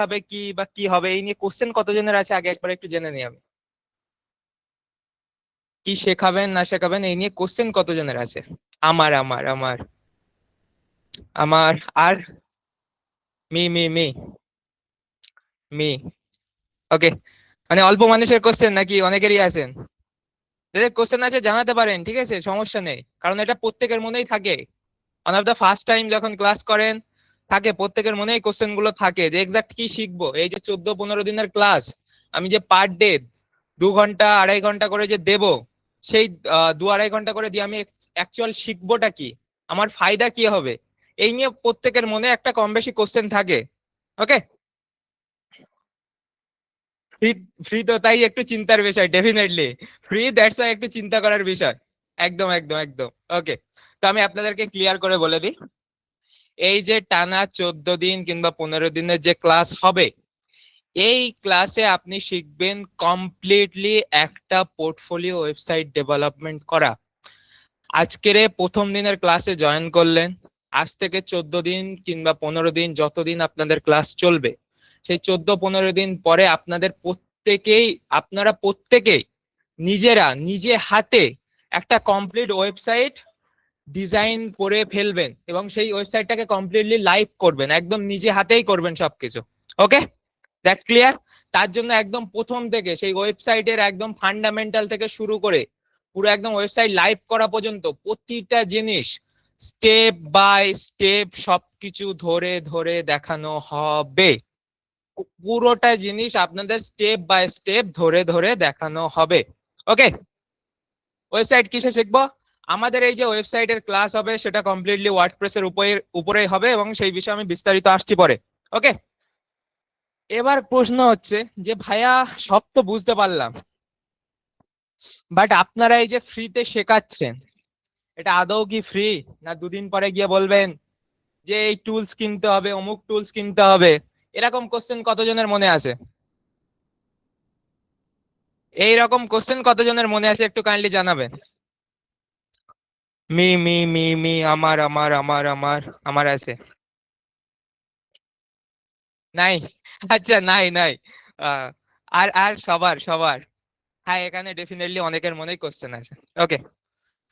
হবে কি বা কি হবে এই নিয়ে কোশ্চেন কতজনের আছে আগে একবার একটু জেনে নিই আমি। কি শেখাবেন না শেখাবেন এই নিয়ে কোশ্চেন কতজনের আছে? আমার আমার আমার আমার আর মি মি মি মি ওকে, মানে অল্প মানুষের কোশ্চেন নাকি অনেকেরই আছেন? যাদের কোশ্চেন আছে জানাতে পারেন, ঠিক আছে, সমস্যা নেই, কারণ এটা প্রত্যেকের মনেই থাকে। One of the first time যখন ক্লাস করেন থাকে প্রত্যেকের মনেই কোশ্চেন গুলো থাকে যে এক্সাক্ট কি শিখবো। এই যে 14-15 দিনের ক্লাস, আমি যে পার ডে 2 ঘন্টা 2.5 ঘন্টা করে যে দেব, সেই 2-2.5 ঘন্টা করে দিয়ে আমি অ্যাকচুয়াল শিখবোটা কি, আমার ফায়দা কি হবে, এই নিয়ে প্রত্যেকের মনে একটা কম বেশি কোশ্চেন থাকে। ওকে, ফ্রি, ফ্রি তো তাই একটু চিন্তার বিষয়, ডেফিনেটলি ফ্রি, দ্যাটস ওয়াই একটু চিন্তা করার বিষয়। একদম একদম একদম। ওকে, তো আমি আপনাদেরকে ক্লিয়ার করে বলে দিই, এই যে টানা 14 দিন কিংবা 15 দিনের যে ক্লাস হবে, এই ক্লাসে আপনি শিখবেন কমপ্লিটলি একটা পোর্টফোলিও ওয়েবসাইট ডেভেলপমেন্ট করা। আজকের প্রথম দিনের ক্লাসে জয়েন করলেন, আজ থেকে 14 দিন কিংবা 15 দিন যতদিন আপনাদের ক্লাস চলবে, সেই 14-15 দিন পরে আপনারা প্রত্যেকেই নিজেরা নিজে হাতে একটা কমপ্লিট ওয়েবসাইট ডিজাইন করে ফেলবেন এবং সেই ওয়েবসাইটটাকে কমপ্লিটলি লাইভ করবেন, একদম নিজে হাতেই করবেন সবকিছু। ওকে, দ্যাটস ক্লিয়ার। তার জন্য একদম প্রথম থেকে সেই ওয়েবসাইটের একদম ফান্ডামেন্টাল থেকে শুরু করে পুরো একদম ওয়েবসাইট লাইভ করা পর্যন্ত প্রতিটা জিনিস স্টেপ বাই স্টেপ সবকিছু ধরে ধরে দেখানো হবে। পুরোটা জিনিস আপনাদের স্টেপ বাই স্টেপ ধরে ধরে দেখানো হবে। ওকে, ওয়েবসাইট কিসে শিখবো? আমাদের এই যে ওয়েবসাইটের ক্লাস হবে সেটা কমপ্লিটলি ওয়ার্ডপ্রেসের উপরেই হবে এবং সেই বিষয়ে আমি বিস্তারিত আসছি পরে। ওকে, এবার প্রশ্ন হচ্ছে যে ভাইয়া সব তো বুঝতে পারলাম, বাট আপনারা এই যে ফ্রিতে শেখাচ্ছেন, এটা আদৌ কি ফ্রি, না 2 দিন পরে গিয়ে বলবেন যে এই টুলস কিনতে হবে, অমুক টুলস কিনতে হবে? এরকম কোশ্চেন কতজনের মনে আছে? এইরকম কোশ্চেন কতজনের মনে আছে একটু কাইন্ডলি জানাবেন। মি মি মি মি আমার আমার আমার আমার আমার আছে? নাই? আচ্ছা, নাই নাই। আহ, আর আর সবার সবার? হ্যাঁ, এখানে ডেফিনেটলি অনেকের মনেই কোশ্চেন আছে। ওকে,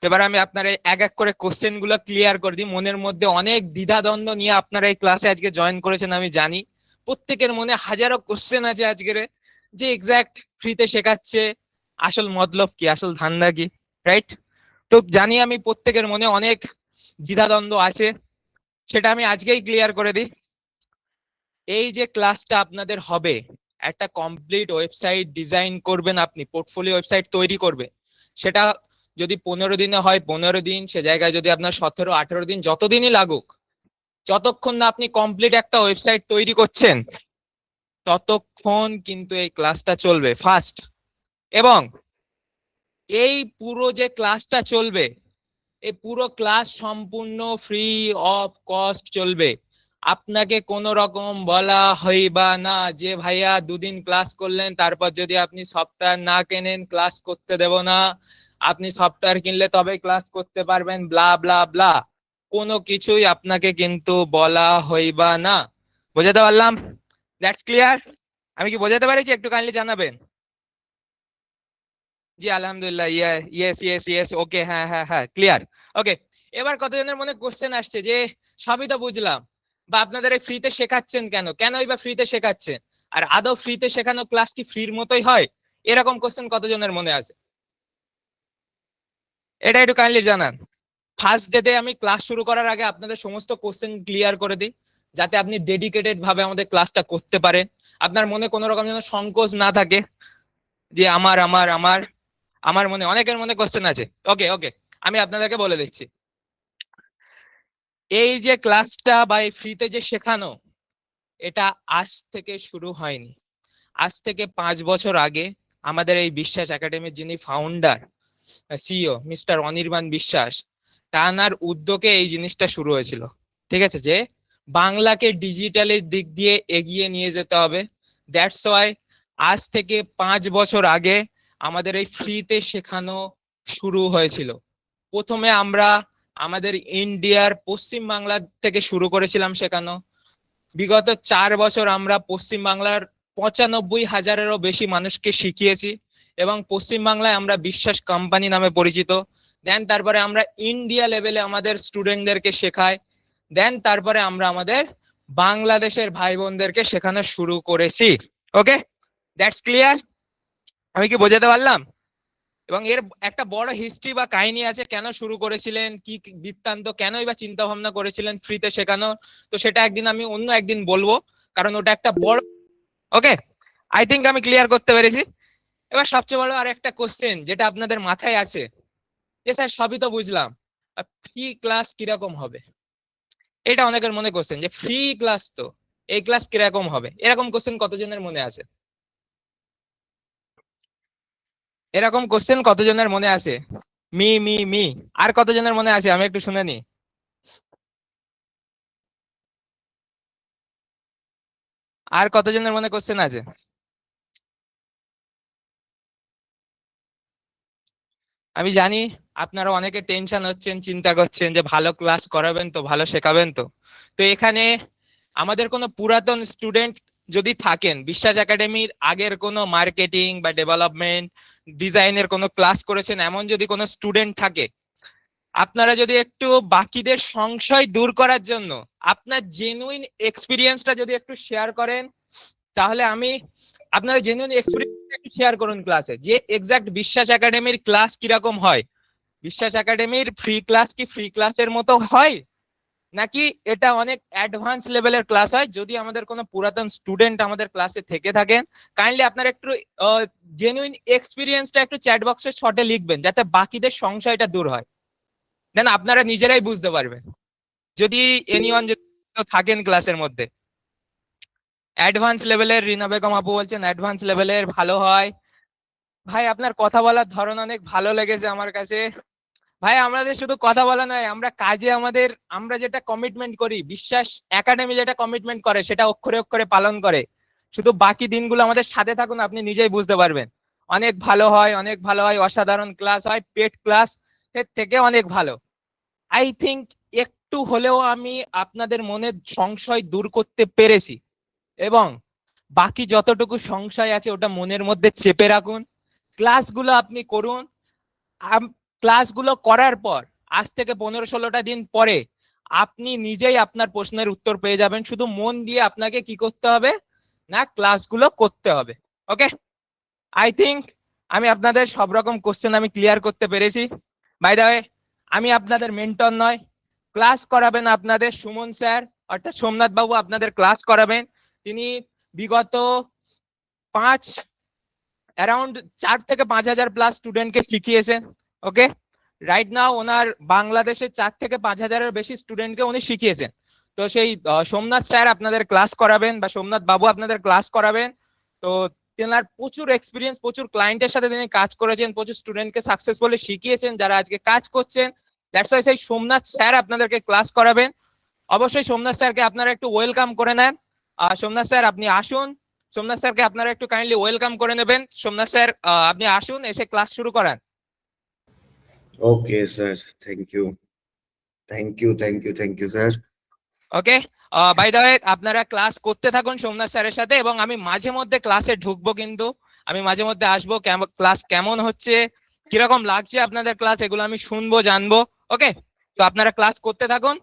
এবার আমি আপনার এক এক করে কোশ্চেন গুলো ক্লিয়ার করে দিই। মনের মধ্যে অনেক দ্বিধাদ্বন্দ্ব নিয়ে আপনারা এই ক্লাসে আজকে জয়েন করেছেন আমি জানি, প্রত্যেকের মনে হাজারো কোশ্চেন আছে আজকের, যে এক্সাক্ট ফ্রিতে শেখাচ্ছে, আসল মতলব কি, আসল ধান্দা কি, রাইট? তো জানি আমি প্রত্যেকের মনে অনেক দ্বিধাদ্বন্দ্ব আছে, সেটা আমি আজকেই ক্লিয়ার করে দিই। এই যে ক্লাসটা আপনাদের হবে, একটা কমপ্লিট ওয়েবসাইট ডিজাইন করবেন আপনি, পোর্টফোলিও ওয়েবসাইট তৈরি করবে, সেটা যদি 15 দিনে হয় 15 দিন, সে জায়গায় যদি আপনার 17-18 দিন, যতদিনই লাগুক, যতক্ষণ না আপনি কমপ্লিট একটা ওয়েবসাইট তৈরি করছেন ততক্ষণ কিন্তু এই ক্লাসটা চলবে ফার্স্ট। এবং এই পুরো যে ক্লাসটা চলবে, এই পুরো ক্লাস সম্পূর্ণ ফ্রি অফ কস্ট চলবে। আপনাকে কোনো রকম বলা হইবা না যে ভাইয়া 2 দিন ক্লাস করলেন, তারপর যদি আপনি সফটওয়্যার না কেনেন ক্লাস করতে দেব না, আপনি সফটওয়্যার কিনলে তবে ক্লাস করতে পারবেন, ব্লা ব্লা ব্লা। কোনো কিছুই আপনাকে কিন্তু বলা হইবা না। বোঝাতে পারলাম? That's clear? আমি কি বোঝাতে পারছি একটু কাইন্ডলি জানাবেন। জি আলহামদুলিল্লাহ, ইয়েস ইয়েস ইয়েস, ওকে, হ্যাঁ হ্যাঁ হ্যাঁ, ক্লিয়ার। ওকে, এবার কতজনের মনে কোশ্চেন আসছে যে সবই তো বুঝলাম, বা আপনাদের এই ফ্রিতে শেখাচ্ছেন কেন, কেনই বা ফ্রিতে শেখাচ্ছেন, আর আদৌ ফ্রিতে শেখানো ক্লাস কি ফ্রির মতোই হয়? এরকম কোশ্চেন কতজনের মনে আছে? এটা একটু কাইন্ডলি জানান। ফার্স্ট ডেতে আমি ক্লাস শুরু করার আগে আপনাদের সমস্ত কোশ্চেন ক্লিয়ার করে দিই, যাতে আপনি ডেডিকেটেড ভাবে আমাদের ক্লাসটা করতে পারেন, আপনার মনে কোনো রকম যেন সংকোচ না থাকে যে আমার আমার আমার আমার মনে অনেকের মনে কোশ্চেন আছে। ওকে ওকে, আমি আপনাদেরকে বলে দিচ্ছি, এই যে ক্লাসটা বা এই ফ্রিতে যে শেখানো, এটা আজ থেকে শুরু হয়নি। আজ থেকে 5 বছর আগে আমাদের এই বিশ্বাস একাডেমির যিনি ফাউন্ডার, সিইও মিস্টার অনির্বাণ বিশ্বাস, তানার উদ্যোগে এই জিনিসটা শুরু হয়েছিল। ঠিক আছে, যে বাংলাকে ডিজিটালের দিক দিয়ে এগিয়ে নিয়ে যেতে হবে। দ্যাটস ওয়াই আজ থেকে 5 বছর আগে আমাদের এই ফ্রিতে শেখানো শুরু হয়েছিল। প্রথমে আমরা আমাদের ইন্ডিয়ার পশ্চিম বাংলা থেকে শুরু করেছিলাম শেখানো, বিগত 4 বছর আমরা পশ্চিমবাংলার 95,000-এরও বেশি মানুষকে শিখিয়েছি এবং পশ্চিমবাংলায় আমরা বিশ্বাস কোম্পানি নামে পরিচিত। দেন তারপরে আমরা ইন্ডিয়া লেভেলে আমাদের স্টুডেন্টদেরকে শেখাই। দেন তারপরে আমরা আমাদের বাংলাদেশের ভাই বোনদেরকে শেখানো শুরু করেছি। ওকে, দ্যাটস ক্লিয়ার? আমি কি বোঝাতে পারলাম? এবং এর একটা বড় হিস্ট্রি বা কাহিনী আছে, কেন শুরু করেছিলেন, কি বৃত্তান্ত, কেনই বা চিন্তা ভাবনা করেছিলেন ফ্রিতে শেখানো, তো সেটা আমি অন্য একদিন বলবো, কারণ ওটা একটা বড়। ওকে, আই থিঙ্ক আমি ক্লিয়ার করতে পেরেছি। এবার সবচেয়ে বড় আর একটা কোশ্চেন যেটা আপনাদের মাথায় আছে, যে স্যার সবই তো বুঝলাম, ফ্রি ক্লাস কিরকম হবে? এটা অনেকের মনে কোশ্চেন, যে ফ্রি ক্লাস তো, এই ক্লাস কিরকম হবে, এরকম কোশ্চেন কতজনের মনে আছে? এরকম কোশ্চেন কতজনের মনে আছে? মি মি মি আর কতজনের মনে আছে? আমি একটু শুনে নি। আর কতজনের মনে কোশ্চেন আছে? আমি জানি আপনারা অনেকে টেনশন হচ্ছেন, চিন্তা করছেন যে ভালো ক্লাস করাবেন তো, ভালো শেখাবেন তো। তো এখানে আমাদের কোনো পুরাতন স্টুডেন্ট যদি থাকেন, বিশ্বাস একাডেমির আগের কোনো মার্কেটিং বা ডেভেলপমেন্ট ডিজাইনের কোনো ক্লাস করেছেন, এমন যদি কোনো স্টুডেন্ট থাকে, আপনারা যদি একটু বাকিদের সংশয় দূর করার জন্য আপনার জেনুইন এক্সপিরিয়েন্সটা যদি একটু শেয়ার করেন, তাহলে আমি আপনার জেনুইন এক্সপিরিয়েন্স একটু শেয়ার করুন ক্লাসে, যে এক্সাক্ট বিশ্বাস একাডেমির ক্লাস কিরকম হয়। বিশ্বাস একাডেমির ফ্রি ক্লাস কি ফ্রি ক্লাসের মতো হয়, নাকি এটা অনেক অ্যাডভান্স লেভেলের ক্লাস হয়? যদি আমাদের কোনো পুরাতন স্টুডেন্ট আমাদের ক্লাসে থেকে থাকেন, কাইন্ডলি আপনারা একটু জেনুইন এক্সপিরিয়েন্সটা একটু চ্যাট বক্সে শর্টে লিখবেন, যাতে বাকিদের সংশয়টা দূর হয়। দেন আপনারা নিজেরাই বুঝতে পারবেন, যদি এনিওয়ান যদি থাকেন ক্লাসের মধ্যে। অ্যাডভান্স লেভেলের রিনা বেগম আপু বলছেন অ্যাডভান্স লেভেলের ভালো হয়। ভাই আপনার কথা বলার ধরন অনেক ভালো লেগেছে আমার কাছে। ভাই আমাদের শুধু কথা বলা নয়, আমরা কাজে আমরা যেটা কমিটমেন্ট করি, বিশ্বাস একাডেমি যেটা কমিটমেন্ট করে সেটা অক্ষরে অক্ষরে পালন করে। শুধু বাকি দিনগুলো আমাদের সাথে থাকুন, আপনি নিজেই বুঝতে পারবেন। অনেক ভালো হয়, অনেক ভালো হয়, অসাধারণ ক্লাস হয়, পেড ক্লাস এর থেকে অনেক ভালো। আই থিঙ্ক একটু হলেও আমি আপনাদের মনের সংশয় দূর করতে পেরেছি, এবং বাকি যতটুকু সংশয় আছে ওটা মনের মধ্যে চেপে রাখুন। ক্লাসগুলো আপনি করুন। ক্লাসগুলো করার পর আজ থেকে 15-16টা দিন পরে আপনি নিজেই আপনার প্রশ্নের উত্তর পেয়ে যাবেন। শুধু মন দিয়ে আপনাকে কি করতে হবে না, ক্লাসগুলো করতে হবে। ওকে, আই থিঙ্ক আমি আপনাদের সব রকম কোশ্চেন আমি ক্লিয়ার করতে পেরেছি। বাই দ্য ওয়ে, আমি আপনাদের মেন্টর নয়, ক্লাস করাবেন আপনাদের সুমন স্যার, অর্থাৎ সোমনাথ বাবু আপনাদের ক্লাস করাবেন। তিনি বিগত অ্যারাউন্ড 4 থেকে 5,000 প্লাস স্টুডেন্টকে শিখিয়েছেন। ওকে, রাইট নাও ওনার বাংলাদেশে 4 থেকে 5,000-এর বেশি স্টুডেন্টকে উনি শিখিয়েছেন। তো সেই সোমনাথ স্যার আপনাদের ক্লাস করাবেন, বা সোমনাথ বাবু আপনাদের ক্লাস করাবেন। তো তেনার প্রচুর এক্সপিরিয়েন্স, প্রচুর ক্লায়েন্টের সাথে তিনি কাজ করেছেন, প্রচুর স্টুডেন্টকে সাকসেসফুলি শিখিয়েছেন যারা আজকে কাজ করছেন। দ্যাটস ওয়াই সেই সোমনাথ স্যার আপনাদেরকে ক্লাস করাবেন। অবশ্যই সোমনাথ স্যারকে আপনারা একটু ওয়েলকাম করে নেন। সোমনাথ স্যার আপনি আসুন। সোমনাথ স্যারকে আপনারা একটু কাইন্ডলি ওয়েলকাম করে নেবেন। সোমনাথ স্যার আপনি আসুন, এসে ক্লাস শুরু করান। Okay sir, thank you sir. Okay, by the way আপনারা ক্লাস করতে থাকুন সোমনাথ স্যারের সাথে, এবং আমি মাঝে মধ্যে ক্লাসে ঢুকবো, কিন্তু আমি মাঝে মধ্যে আসবো, ক্লাস কেমন হচ্ছে, কিরকম লাগছে আপনাদের ক্লাস, এগুলো আমি শুনবো, জানবো। ওকে, তো আপনারা ক্লাস করতে থাকুন।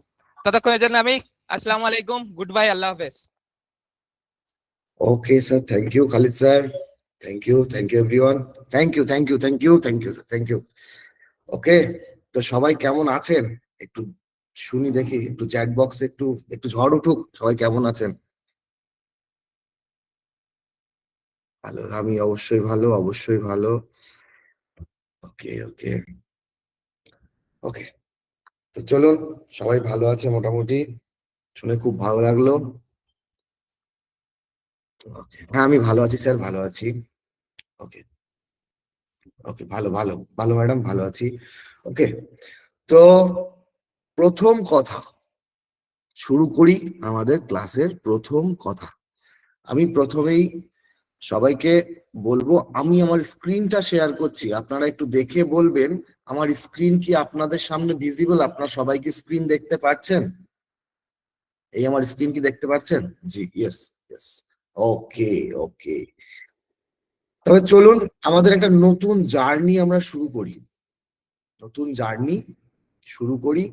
ততক্ষণের জন্য আমি আসসালামু আলাইকুম, গুড বাই, আল্লাহ হাফেজ। Okay sir, thank you Khalid sir, thank you everyone, thank you sir, thank you. Okay, তো সবাই কেমন আছেন একটু শুনি দেখি, একটু চ্যাট বক্সে একটু একটু ঝড় উঠুক, সবাই কেমন আছেন? ভালো, আমি অবশ্যই ভালো, অবশ্যই ভালো। ওকে ওকে ওকে, তো চলুন, সবাই ভালো আছে মোটামুটি, শুনে খুব ভালো লাগলো। হ্যাঁ আমি ভালো আছি স্যার, ভালো আছি। ওকে ওকে, ভালো ভালো ভালো ম্যাডাম, ভালো আছি। ওকে, তো প্রথম কথা শুরু করি, আমাদের ক্লাসের প্রথম কথা। আমি প্রথমেই সবাইকে বলবো, আমি আমার স্ক্রিনটা শেয়ার করছি, আপনারা একটু দেখে বলবেন আমার স্ক্রিন কি আপনাদের সামনে ভিজিবল, আপনারা সবাই কি স্ক্রিন দেখতে পাচ্ছেন? এই আমার স্ক্রিন কি দেখতে পাচ্ছেন? জি, ইয়েস ইয়েস। ওকে ওকে, তবে চলুন আমাদের একটা নতুন জার্নি আমরা শুরু করি। নতুন জার্নি শুরু করি।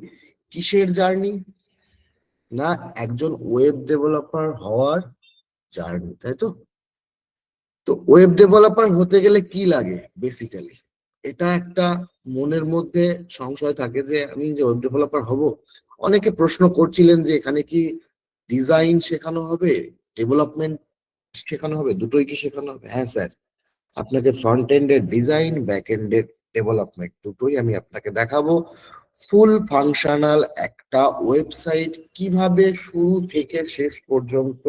কিসের জার্নি? না, একজন ওয়েব ডেভেলপার হওয়ার জার্নি, তাই তো? তো ওয়েব ডেভেলপার হতে গেলে কি লাগে বেসিক্যালি? এটা একটা মনের মধ্যে সংশয় থাকে যে আমি যে ওয়েব ডেভেলপার হব, অনেকে প্রশ্ন করছিলেন যে এখানে কি ডিজাইন শেখানো হবে, ডেভেলপমেন্ট শেখানো হবে, দুটোই কি শেখানো হবে? হ্যাঁ স্যার, আপনাকে ফ্রন্ট এন্ডের ডিজাইন, ব্যাক এন্ডের ডেভেলপমেন্ট দুটোই আমি আপনাকে দেখাবো। ফুল ফাংশনাল একটা ওয়েবসাইট কিভাবে শুরু থেকে শেষ পর্যন্ত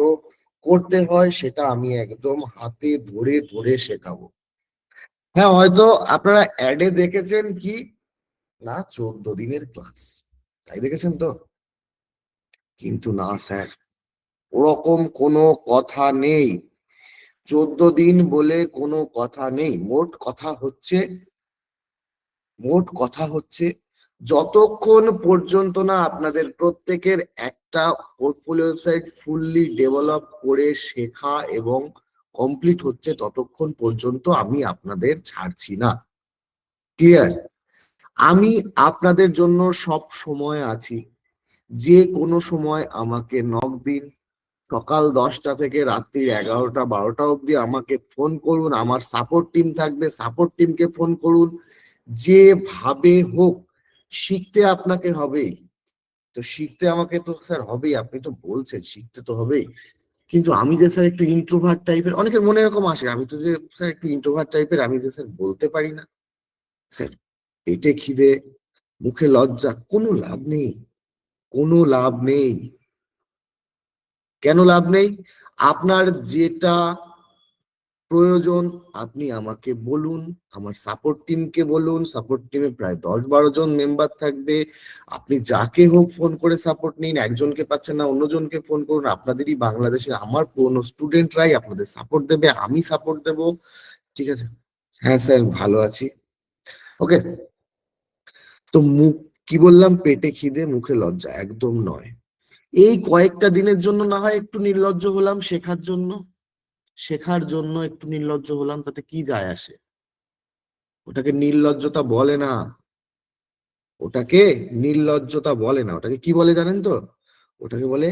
করতে হয় সেটা আমি একদম হাতে ধরে ধরে শেখাবো। হ্যাঁ, হয়তো আপনারা অ্যাডে দেখেছেন কি না 14 দিনের ক্লাস, তাই দেখেছেন তো? কিন্তু না স্যার, ওরকম কোনো কথা নেই। 14 দিন বলে কোনো কথা নেই। মোট কথা হচ্ছে যতক্ষণ পর্যন্ত না আপনাদের প্রত্যেকের একটা পোর্টফোলিও ওয়েবসাইট ফুললি ডেভেলপ করে শেখা এবং কমপ্লিট হচ্ছে, ততক্ষণ পর্যন্ত আমি আপনাদের ছাড়ছি না। ক্লিয়ার? আমি আপনাদের জন্য সব সময় আছি। যে কোনো সময় আমাকে নক দিন। সকাল 10টা থেকে রাত্রি 11টা 12টা অবধি আমাকে ফোন করুন। আমার সাপোর্ট টিম থাকবে, সাপোর্ট টিমকে ফোন করুন। যেভাবে হোক শিখতে আপনাকে হবেই। তো শিখতে আমাকে তো স্যার হবেই, আপনি তো বলছেন শিখতে তো হবেই। কিন্তু আমি যে স্যার একটু ইন্ট্রোভার্ট টাইপের, অনেকের মনে এরকম আসে আমি তো যে স্যার একটু ইন্ট্রোভার্ট টাইপের, আমি যে স্যার বলতে পারি না। স্যার, পেটে খিদে মুখে লজ্জা, কোনো লাভ নেই, কোনো লাভ নেই। কেন লাভ নেই? আপনার যেটা প্রয়োজন আপনি আমাকে বলুন, আমার সাপোর্ট টিমকে বলুন। সাপোর্ট টিমে প্রায় 10-12 জন মেম্বার থাকবে। আপনি যাকে হোক ফোন করে সাপোর্ট নিন। একজনকে পাচ্ছেন না, অন্যজনকে ফোন করুন। আপনাদেরই বাংলাদেশের আমার পুরনো স্টুডেন্টরাই আপনাদের সাপোর্ট দেবে, আমি সাপোর্ট দেব। ঠিক আছে? হ্যাঁ স্যার, ভালো আছি। ওকে, তো মুখ কি বললাম? পেটে খিদে মুখে লজ্জা, একদম নয়। এই কয়েকটা দিনের জন্য না হয় একটু নির্লজ্জ হলাম, শেখার জন্য একটু নির্লজ্জ হলাম, তাতে কি যায় আসে? ওটাকে নির্লজ্জতা বলে না। ওটাকে নির্লজ্জতা বলে না, ওটাকে কি বলে জানেন তো? ওটাকে বলে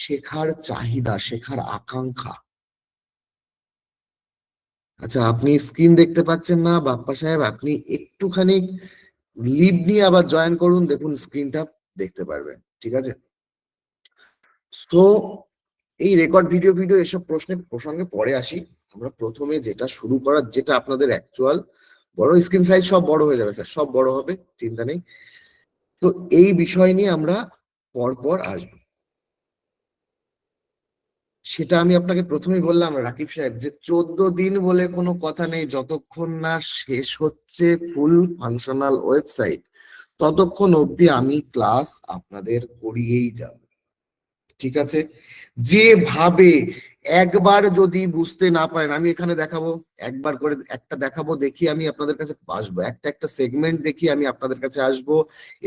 শেখার চাহিদা, শেখার আকাঙ্ক্ষা। আচ্ছা, আপনি স্ক্রিন দেখতে পাচ্ছেন না বাপ্পা সাহেব? আপনি একটুখানি লিভ নিয়ে আবার জয়েন করুন, দেখুন স্ক্রিনটা দেখতে পারবেন। ঠিক আছে? সো এই রেকর্ড ভিডিও ভিডিও এসব প্রসঙ্গে পরে আসি। আমরা প্রথমে যেটা শুরু করার, যেটা আপনাদের অ্যাকচুয়াল বড় স্ক্রিন সাইজ সব বড় হয়ে যাবে স্যার, সব বড় হবে, চিন্তা নেই। তো এই বিষয় নিয়ে আমরা পরপর আসবো। সেটা আমি আপনাকে প্রথমেই বললাম রাকিব সাহেব যে 14 দিন বলে কোনো কথা নেই। যতক্ষণ না শেষ হচ্ছে ফুল ফাংশনাল ওয়েবসাইট, ততক্ষণ অবধি আমি ক্লাস আপনাদের করিয়েই যাব। ঠিক আছে? যেভাবে একবার যদি বুঝতে না পারেন, আমি এখানে দেখাবো, একবার করে একটা দেখাবো, দেখি আমি আপনাদের কাছে আসবো, একটা একটা সেগমেন্ট দেখি আমি আপনাদের কাছে আসবো,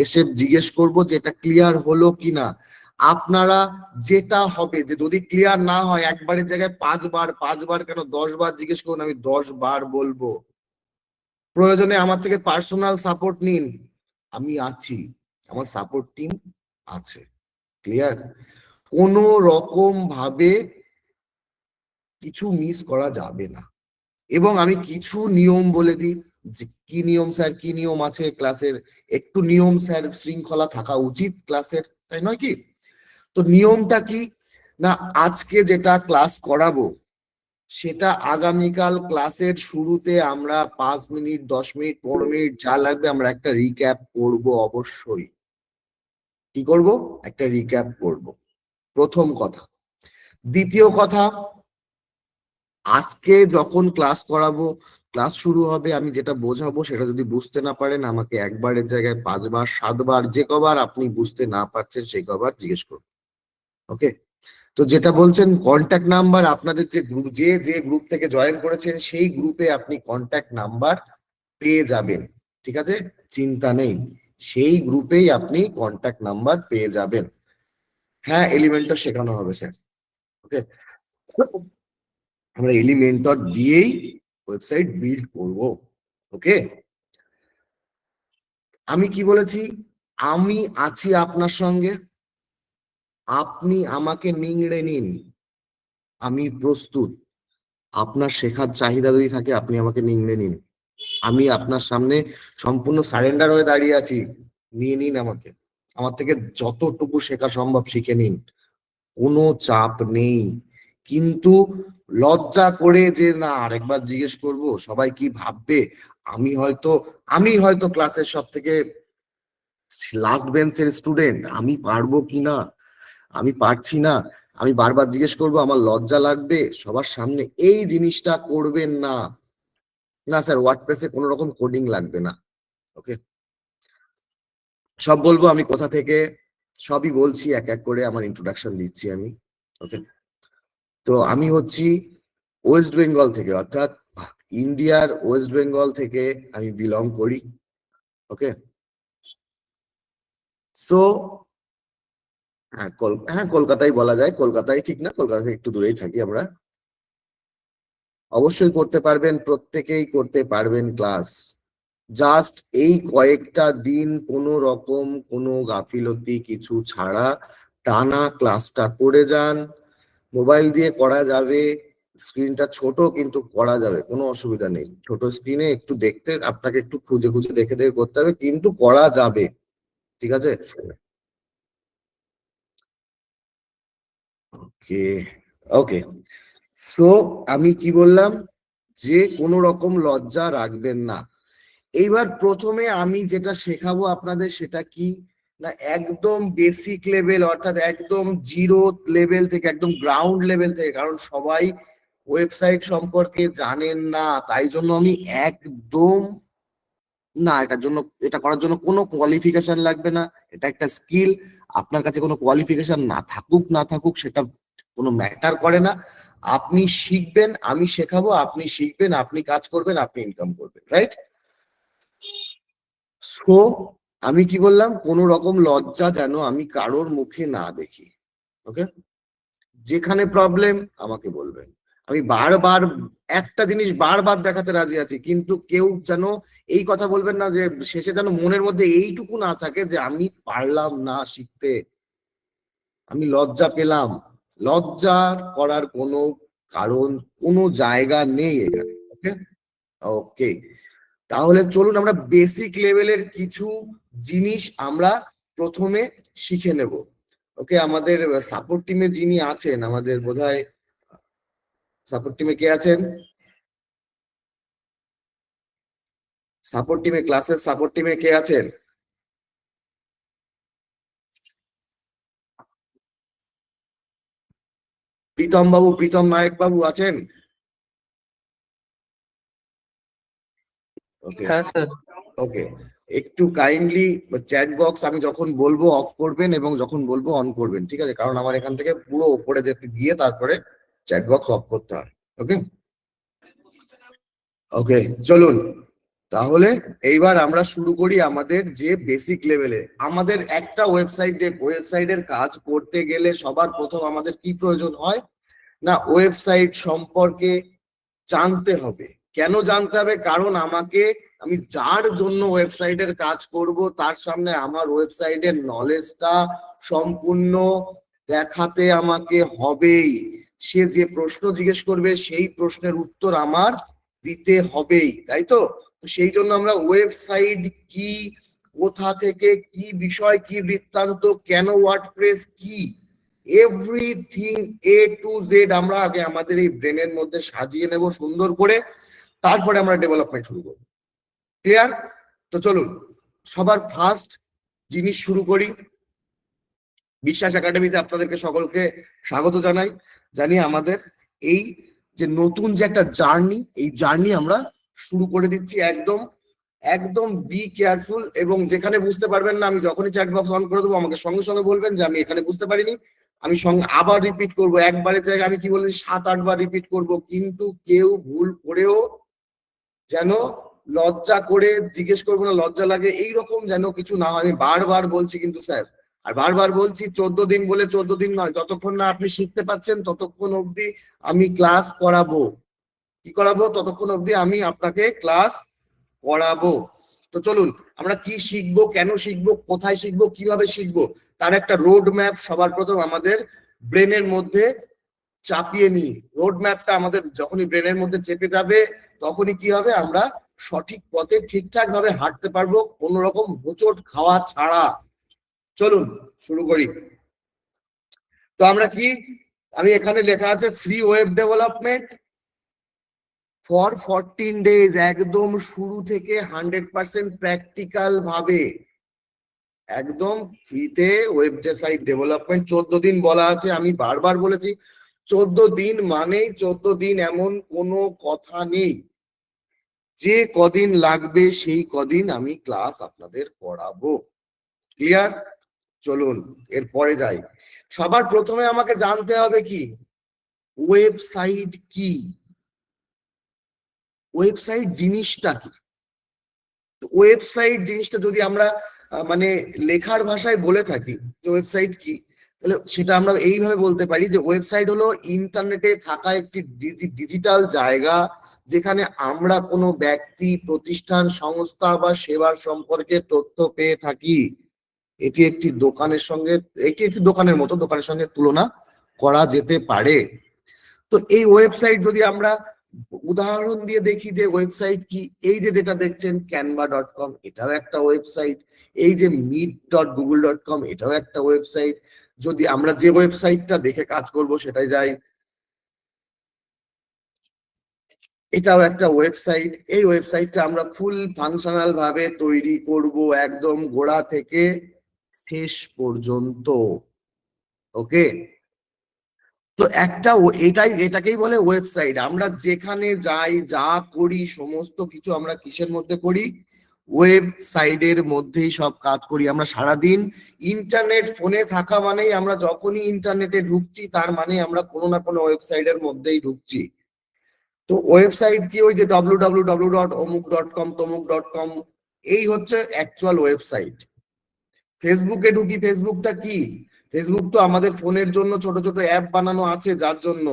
এসে জিজ্ঞেস করব যে এটা ক্লিয়ার হলো কিনা। আপনারা যেটা হবে যে যদি ক্লিয়ার না হয়, একবারের জায়গায় 5বার কেন 10বার জিজ্ঞেস করুন, আমি 10বার বলবো। প্রয়োজনে আমার থেকে পার্সোনাল সাপোর্ট নিন, আমি আছি, আমার সাপোর্ট টিম আছে। ক্লিয়ার? কোনো রকম ভাবে কিছু মিস করা যাবে না। এবং আমি কিছু নিয়ম বলে দিই যে কি নিয়ম স্যার, কি নিয়ম আছে ক্লাসের। একটু নিয়ম স্যার শৃঙ্খলা থাকা উচিত ক্লাসের, তাই নয় কি? তো নিয়মটা কি না, আজকে যেটা ক্লাস করাবো সেটা আগামীকাল ক্লাসের শুরুতে আমরা 5 মিনিট 10 মিনিট 15 মিনিট যা লাগবে আমরা একটা রিক্যাপ করব। অবশ্যই কি করব? একটা রিক্যাপ করব, প্রথম কথা। দ্বিতীয় কথা, আজকে যখন ক্লাস করাবো, ক্লাস শুরু হবে, আমি যেটা বোঝাবো সেটা যদি বুঝতে না পারেন আমাকে একবারের জায়গায় 5বার 7বার, যে কবার আপনি বুঝতে না পারছেন সেই কবার জিজ্ঞেস করুন। ওকে? তো যেটা বলছেন কন্ট্যাক্ট নাম্বার, আপনাদের যে গ্রুপ, যে যে গ্রুপ থেকে জয়েন করেছেন সেই গ্রুপে আপনি কন্ট্যাক্ট নাম্বার পেয়ে যাবেন। ঠিক আছে? চিন্তা নেই, সেই গ্রুপেই আপনি কন্ট্যাক্ট নাম্বার পেয়ে যাবেন। হ্যাঁ, এলিমেন্টর শেখানো হবে স্যার। ওকে, আমরা এলিমেন্টর দিয়েই ওয়েবসাইট বিল্ড করব। ওকে, আমি কি বলেছি, আমি আছি আপনার সঙ্গে, আপনি আমাকে নিংড়ে নিন, আমি প্রস্তুত। আপনার শেখার চাহিদা যদি থাকে আপনি আমাকে নিংড়ে নিন, আমি আপনার সামনে সম্পূর্ণ সারেন্ডার হয়ে দাঁড়িয়ে আছি। নিয়ে নিন আমাকে, আমার থেকে যতটুকু শেখা সম্ভব শিখে নিন, কোনো চাপ নেই। কিন্তু লজ্জা করে যে না আরেকবার জিজ্ঞেস করব, সবাই কি ভাববে, আমি হয়তো ক্লাসের সব থেকে লাস্ট বেঞ্চের স্টুডেন্ট, আমি পারবো কিনা, আমি পারছি না, আমি বারবার জিজ্ঞেস করব, আমার লজ্জা লাগবে সবার সামনে, এই জিনিসটা করবেন না। না স্যার, ওয়ার্ডপ্রেসে কোনো রকম কোডিং লাগবে না। ওকে, সব বলবো আমি কোথা থেকে, সবই বলছি এক এক করে, আমার ইন্ট্রোডাকশন দিচ্ছি আমি। ওকে, তো আমি হচ্ছি ওয়েস্ট বেঙ্গল থেকে, অর্থাৎ ইন্ডিয়ার ওয়েস্ট বেঙ্গল থেকে আমি বিলং করি। ওকে, সো হ্যাঁ কলকাতায় বলা যায়, কলকাতায় ঠিক না, কলকাতা থেকে একটু দূরেই থাকি আমরা। অবশ্যই করতে পারবেন, প্রত্যেকেই করতে পারবেন ক্লাস। জাস্ট এই কয়েকটা দিন কোনো রকম কোনো গাফিলতি কিছু ছাড়া টানা ক্লাসটা করে যান। মোবাইল দিয়ে করা যাবে, স্ক্রিনটা ছোট কিন্তু করা যাবে, কোনো অসুবিধা নেই। ছোট স্ক্রিনে একটু দেখতে আপনাকে একটু খুঁজে খুঁজে দেখে দেখে করতে হবে, কিন্তু করা যাবে। ঠিক আছে, ওকে ওকে। সো আমি কি বললাম, যে কোনো রকম লজ্জা রাখবেন না। এইবার প্রথমে আমি যেটা শেখাবো আপনাদের সেটা কি না, একদম বেসিক লেভেল, অর্থাৎ একদম জিরো লেভেল থেকে, একদম গ্রাউন্ড লেভেল থেকে, কারণ সবাই ওয়েবসাইট সম্পর্কে জানেন না, তাই জন্য আমি একদম না, এটা করার জন্য কোনো কোয়ালিফিকেশন লাগবে না, এটা একটা স্কিল। আপনার কাছে কোনো কোয়ালিফিকেশন না থাকুক না থাকুক সেটা কোনো ম্যাটার করে না। আপনি শিখবেন, আমি শেখাবো, আপনি শিখবেন, আপনি কাজ করবেন, আপনি ইনকাম করবেন, রাইট? সো আমি কি বললাম, কোনো রকম লজ্জা যেন আমি কারোর মুখে না দেখি। ওকে, যেখানে প্রবলেম আমাকে বলবেন, আমি বারবার একটা জিনিস বারবার দেখাতে রাজি আছি, কিন্তু কেউ যেন এই কথা বলবেন না যে শেষে যেন মনের মধ্যে এইটুকু না থাকে যে আমি পারলাম না শিখতে, আমি লজ্জা পেলাম। লজ্জার করার কোনো কারণ, কোনো জায়গা নেই এখানে। ওকে ওকে, তাহলে চলুন আমরা বেসিক লেভেলের কিছু জিনিস আমরা প্রথমে শিখে নেব। ওকে, আমাদের সাপোর্ট টিমে যিনি আছেন, আমাদের বোধহয় সাপোর্ট টিমে কে আছেন, সাপোর্ট টিমে, ক্লাসের সাপোর্ট টিমে কে আছেন? প্রীতম বাবু, প্রীতম নায়ক বাবু আছেন? ওকে হ্যাঁ স্যার। ওকে, একটু কাইন্ডলি চ্যাট বক্স আমি যখন বলবো অফ করবেন এবং যখন বলবো অন করবেন, ঠিক আছে? কারণ আমার এখান থেকে পুরো উপরে যেতে গিয়ে তারপরে চ্যাট বক্স অফ করতে হয়। ওকে ওকে, চলুন তাহলে এইবার আমরা শুরু করি আমাদের যে বেসিক লেভেলে। আমাদের একটা ওয়েবসাইটের কাজ করতে গেলে সবার প্রথম আমাদের কি প্রয়োজন হয় না, ওয়েবসাইট সম্পর্কে জানতে হবে। কেন জানতে হবে? কারণ আমি যার জন্য ওয়েবসাইটের কাজ করব তার সামনে আমার ওয়েবসাইটের নলেজটা সম্পূর্ণ দেখাতে আমাকে হবেই। সে যে প্রশ্ন জিজ্ঞেস করবে সেই প্রশ্নের উত্তর আমার দিতে হবেই, তাই তো? সেই জন্য আমরা ওয়েবসাইট কি, কোথা থেকে, কি বিষয়, কি বৃত্তান্ত, কেন ওয়ার্ডপ্রেস কি, এভরিথিং এ টু জেড আমরা আগে আমাদের এই ব্রেনের মধ্যে সাজিয়ে নেব সুন্দর করে, তারপরে আমরা ডেভেলপমেন্ট শুরু করব। ক্লিয়ার? তো চলুন সবার ফার্স্ট জিনিস শুরু করি। বিশ্বাস একাডেমিতে আপনাদেরকে সকলকে স্বাগত জানাই। জানি আমাদের এই যে নতুন যে একটা জার্নি, এই জার্নি আমরা শুরু করে দিচ্ছি। একদম একদম বি কেয়ারফুল, এবং যেখানে বুঝতে পারবেন না আমি যখনই চ্যাট বক্স অন করে দেবো আমাকে সঙ্গে সঙ্গে বলবেন যে আমি এখানে বুঝতে পারিনি, আমি সঙ্গে আবার রিপিট করব। একবারের জায়গায় আমি কি বলেছি 7-8 বার রিপিট করব, কিন্তু কেউ ভুল করেও যেন লজ্জা করে জিজ্ঞেস করবো না, লজ্জা লাগে এইরকম যেন কিছু না হয়। আমি বারবার বলছি কিন্তু স্যার, আর বারবার বলছি 14 দিন বলে 14 দিন নয়, যতক্ষণ না আপনি শিখতে পাচ্ছেন ততক্ষণ অবধি আমি ক্লাস করাবো। কি করাবো? ততক্ষণ অবধি আমি আপনাকে ক্লাস করাবো। তো চলুন আমরা কি শিখবো, কেন শিখবো, কোথায় শিখবো, কিভাবে শিখবো, তার একটা রোড ম্যাপ সবার প্রথম আমাদের ব্রেনের মধ্যে চাপিয়ে নিই। রোড ম্যাপটা আমাদের যখনই ব্রেনের মধ্যে চেপে যাবে তখনই কি হবে, আমরা সঠিক পথে ঠিকঠাক ভাবে হাঁটতে পারবো, কোন রকম হোঁচট খাওয়া ছাড়া। চলুন শুরু করি। তো আমরা কি, আমি এখানে লেখা আছে free web development for 14 days, একদম শুরু থেকে 100% প্র্যাকটিক্যাল ভাবে, একদম ফ্রিতে ওয়েব সাইট ডেভেলপমেন্ট। 14 দিন বলা আছে, আমি বারবার বলেছি 14 দিন মানেই 14 দিন, এমন কোনো কথা নেই। যে কদিন লাগবে সেই কদিন আমি ক্লাস আপনাদের করাবো। ক্লিয়ার? চলুন এরপরে যাই। সবার প্রথমে আমাকে জানতে হবে কি ওয়েবসাইট কি, ওয়েবসাইট জিনিসটা কি। ওয়েবসাইট জিনিসটা যদি আমরা মানে লেখার ভাষায় বলে থাকি যে ওয়েবসাইট কি, তাহলে সেটা আমরা এইভাবে বলতে পারি যে ওয়েবসাইট হলো ইন্টারনেটে থাকা একটি ডিজিটাল জায়গা যেখানে আমরা কোনো ব্যক্তি, প্রতিষ্ঠান, সংস্থা বা সেবার সম্পর্কে তথ্য পেয়ে থাকি। এটি একটি দোকানের সঙ্গে, এটি একটি দোকানের মতো, দোকানের সঙ্গে তুলনা করা যেতে পারে। তো এই ওয়েবসাইট যদি আমরা উদাহরণ দিয়ে দেখি যে ওয়েবসাইট কি, এই যে যেটা দেখছেন canva.com, এটাও একটা ওয়েবসাইট। এই যে meet.google.com, এটাও একটা ওয়েবসাইট। যদি আমরা যে ওয়েবসাইটটা দেখে কাজ করব সেটাই যাই, এটাও একটা ওয়েবসাইট। এই ওয়েবসাইটটা আমরা ফুল ফাংশনাল ভাবে তৈরি করব একদম গোড়া থেকে শেষ পর্যন্ত। ওকে, তো একটা এটাকেই বলে ওয়েবসাইট। আমরা যেখানে যাই, যা করি, সমস্ত কিছু আমরা কিসের মধ্যে করি? ওয়েবসাইটের মধ্যেই সব কাজ করি। আমরা সারাদিন ইন্টারনেট ফোনে থাকা মানেই, আমরা যখনই ইন্টারনেটে ঢুকছি তার মানে আমরা কোনো না কোনো ওয়েবসাইটের মধ্যেই ঢুকছি। তো ওয়েবসাইট কি? ওই যে www.omuk.com তমুক.com, এই হচ্ছে অ্যাকচুয়াল ওয়েবসাইট। ফেসবুকে ঢুকি, ফেসবুকটা কি? ফেসবুক তো আমাদের ফোনের জন্য ছোট ছোট অ্যাপ বানানো আছে, যার জন্য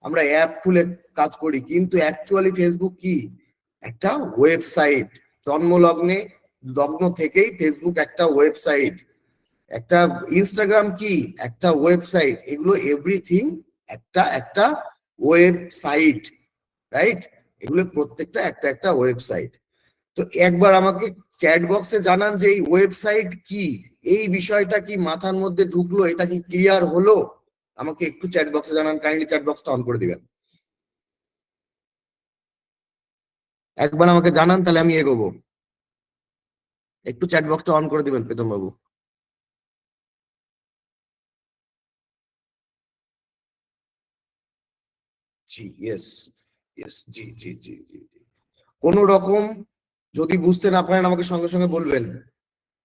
আমরা অ্যাপ খুলে কাজ করি, কিন্তু অ্যাকচুয়ালি ফেসবুক কি? একটা ওয়েবসাইট। জন্মলগ্নে লগ্ন থেকেই ফেসবুক একটা ওয়েবসাইট। একটা ইনস্টাগ্রাম কি? একটা ওয়েবসাইট। এগুলো এভরিথিং একটা একটা ওয়েবসাইট, রাইট? এগুলো প্রত্যেকটা একটা একটা ওয়েবসাইট। তো একবার আমাকে চ্যাট বক্সে জানান যে এই ওয়েবসাইট কি, এই বিষয়টা কি মাথার মধ্যে ঢুকলো, এটা কি ক্লিয়ার হলো? আমাকে একটু চ্যাট বক্সে জানান, কাইন্ডলি চ্যাট বক্সটা অন করে দিবেন। একবার আমাকে জানান, তাহলে আমি এগোবো। একটু চ্যাট বক্সটা অন করে দিবেন প্রীতম বাবু। জি, ইয়েস ইয়েস, জি জি জি জি জি। কোন রকম যদি বুঝতে না পারেন আমাকে সঙ্গে সঙ্গে বলবেন।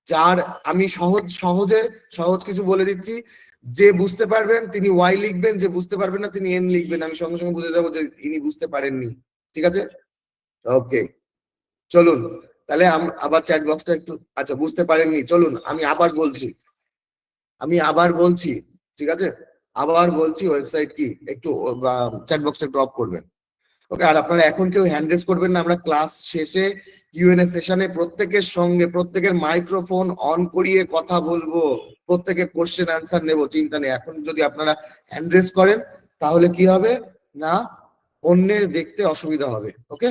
যার আমি সহজ কিছু বলে দিচ্ছি, যে বুঝতে পারবেন তিনি ওয়াই লিখবেন, যে বুঝতে পারবেন না তিনি এন লিখবেন, আমি সঙ্গে সঙ্গে বুঝে যাবো যে ইনি বুঝতে পারেননি। ঠিক আছে? ওকে, চলুন তাহলে আবার চ্যাট বক্সটা একটু, আচ্ছা বুঝতে পারেননি, চলুন আমি আবার বলছি, ঠিক আছে? আবার বলছি ওয়েবসাইট কি, একটু চ্যাট বক্সটা একটু অফ করবেন। ওকে, আর আপনারা এখন কেউ হ্যান্ড রেজ করবেন না। আমরা ক্লাস শেষে কিউএনএ সেশনে প্রত্যেকের সঙ্গে প্রত্যেকের মাইক্রোফোন অন করিয়ে কথা বলবো, প্রত্যেকের কোশ্চেন অ্যান্সার নেবো, চিন্তা নেই। এখন যদি আপনারা হ্যান্ড রেজ করেন তাহলে কি হবে না, অন্যের দেখতে অসুবিধা হবে। ওকে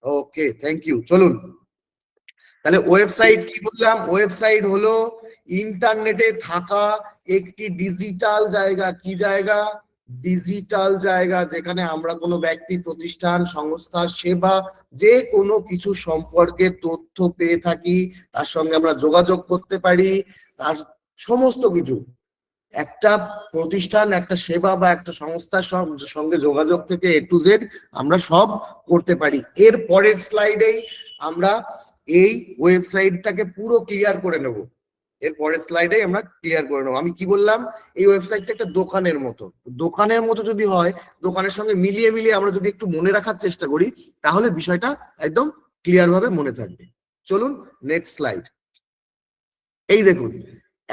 ওকে, থ্যাংক ইউ। চলুন তাহলে ওয়েবসাইট কি বললাম? ওয়েবসাইট হলো ইন্টারনেটে থাকা একটি ডিজিটাল জায়গা। কি জায়গা? ডিজিটাল জায়গা, যেখানে আমরা কোনো ব্যক্তি, প্রতিষ্ঠান, সংস্থা, সেবা, যে কোনো কিছু সম্পর্কে তথ্য পেয়ে থাকি, তার সঙ্গে আমরা যোগাযোগ করতে পারি, তার সমস্ত কিছু। একটা প্রতিষ্ঠান, একটা সেবা বা একটা সংস্থার সঙ্গে যোগাযোগ থেকে এ টু জেড আমরা সব করতে পারি। এর পরের স্লাইডেই আমরা এই ওয়েবসাইটটাকে পুরো ক্লিয়ার করে নেব। এর পরের স্লাইডে আমরা ক্লিয়ার করে নেবো। আমি কি বললাম? এই ওয়েবসাইটটা একটা দোকানের মতো। দোকানের মতো যদি হয়, দোকানের সঙ্গে মিলিয়ে মিলিয়ে আমরা যদি একটু মনে রাখার চেষ্টা করি, তাহলে বিষয়টা একদম ক্লিয়ার ভাবে মনে থাকবে। চলুন নেক্সট স্লাইড। এই দেখুন,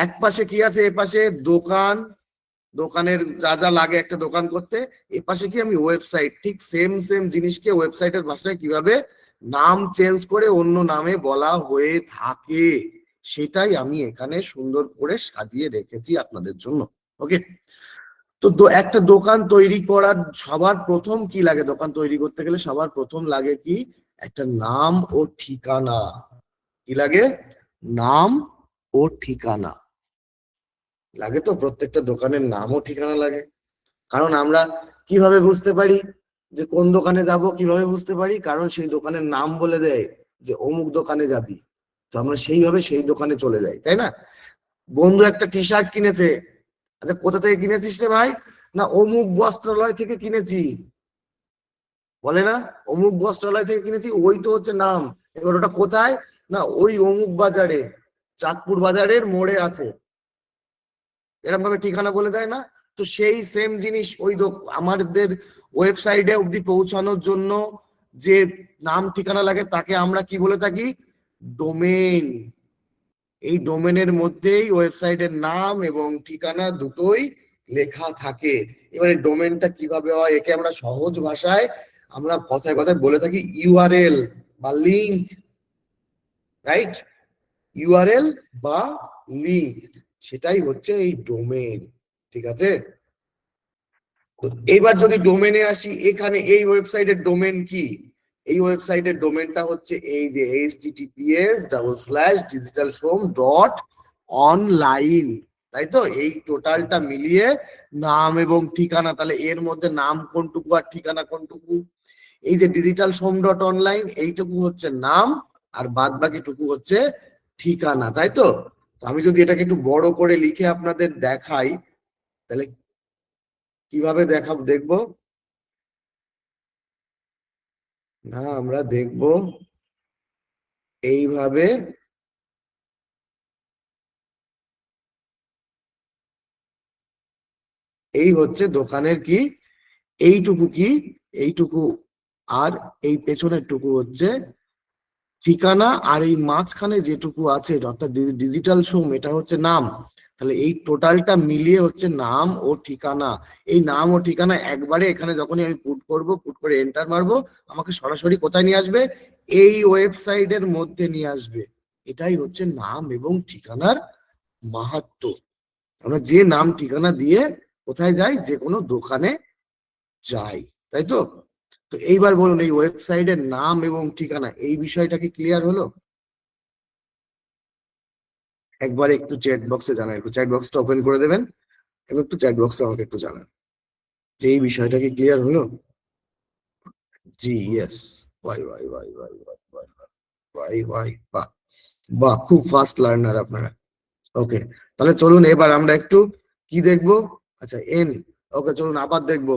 এক পাশে কি আছে, এ পাশে দোকান, দোকানের যা যা লাগে একটা দোকান করতে, এ পাশে কি আমি ওয়েবসাইট, ঠিক সেম সেম জিনিসকে ওয়েবসাইটের ভাষায় কিভাবে নাম চেঞ্জ করে অন্য নামে বলা হয়ে থাকে সেটাই আমি এখানে সুন্দর করে সাজিয়ে রেখেছি আপনাদের জন্য। ওকে, তো একটা দোকান তৈরি করার সবার প্রথম কি লাগে, দোকান তৈরি করতে গেলে সবার প্রথম লাগে কি, একটা নাম ও ঠিকানা। কি লাগে? নাম ও ঠিকানা লাগে। তো প্রত্যেকটা দোকানের নাম ও ঠিকানা লাগে। কারণ আমরা কিভাবে বুঝতে পারি যে কোন দোকানে যাব, কিভাবে বুঝতে পারি, কারণ সেই দোকানের নাম বলে দেয় যে অমুক দোকানে যাবি, তো আমরা সেইভাবে সেই দোকানে চলে যাই, তাই না? বন্ধু একটা টি শার্ট কিনেছে, আচ্ছা কোথা থেকে কিনেছিস রে ভাই? না অমুক বস্ত্রালয় থেকে কিনেছি। বলে না, অমুক বস্ত্রালয় থেকে কিনেছি, ওই তো হচ্ছে নাম। এবার ওটা কোথায়? না ওই অমুক বাজারে, চাঁদপুর বাজারের মোড়ে আছে, এরকম ভাবে ঠিকানা বলে দেয় না? তো সেই সেম জিনিস ওই আমাদের ওয়েবসাইটে অব্দি পৌঁছানোর জন্য যে নাম ঠিকানা লাগে তাকে আমরা কি বলে থাকি? ডোমেন। এই ডোমেনের মধ্যেই ওয়েবসাইটের নাম এবং ঠিকানা দুটোই লেখা থাকে। এবারে ডোমেনটা কিভাবে হয়, একে আমরা সহজ ভাষায় আমরা কথায় কথায় বলে থাকি ইউআরএল বা লিঙ্ক, রাইট? ইউআরএল বা লিঙ্ক, সেটাই হচ্ছে এই ডোমেন। ঠিক আছে, এবার যদি ডোমেনে আসি, এখানে এই ওয়েবসাইটের ডোমেন কি? এই ওয়েবসাইটের ডোমেনটা হচ্ছে এই যে https://digitalshowroom.online, তাই তো? এই টোটালটা মিলিয়ে নাম এবং ঠিকানা। তাহলে এর মধ্যে নাম কোনটুকু আর ঠিকানা কোনটুকু? এই যে ডিজিটাল সোম ডট অনলাইন, এইটুকু হচ্ছে নাম আর বাদ বাকিটুকু হচ্ছে ঠিকানা, তাই তো? আমি যদি এটাকে একটু বড় করে লিখে আপনাদের দেখাই, তাহলে কিভাবে দেখবো না, আমরা দেখব এইভাবে। এই হচ্ছে দোকানের কি, এইটুকু কি, এইটুকু, আর এই পেছনের টুকু হচ্ছে ঠিকানা, আর এই মাঝখানে যেটুকু আছে অর্থাৎ ডিজিটাল সোম, এটা হচ্ছে নাম। তাহলে এই টোটালটা মিলিয়ে হচ্ছে নাম ও ঠিকানা। এই নাম ও ঠিকানা একবারে এখানে যখনই আমি পুট করব, পুট করে এন্টার মারবো, আমাকে সরাসরি কোথায় নিয়ে আসবে? এই ওয়েবসাইটের মধ্যে নিয়ে আসবে। এটাই হচ্ছে নাম এবং ঠিকানার মাহাত্ম্য। আমরা যে নাম ঠিকানা দিয়ে কোথায় যাই? যে কোনো দোকানে যাই, তাই তো? তো এইবার বলুন, এই ওয়েবসাইটের নাম এবং ঠিকানা, এই বিষয়টা কি ক্লিয়ার হলো? একবার একটু চ্যাট বক্সে জানান, একটু চ্যাট বক্সটা ওপেন করে দেবেন এবং একটু চ্যাট বক্সে আমাকে একটু জানান যে এই বিষয়টা কি ক্লিয়ার হলো? জি, yes. Y Y Y Y Y Y Y Y, বাহ বাহ, খুব ফাস্ট লার্নার আপনারা। ওকে, তাহলে চলুন এবার আমরা একটু কি দেখবো? আচ্ছা এন, ওকে চলুন আবার দেখবো।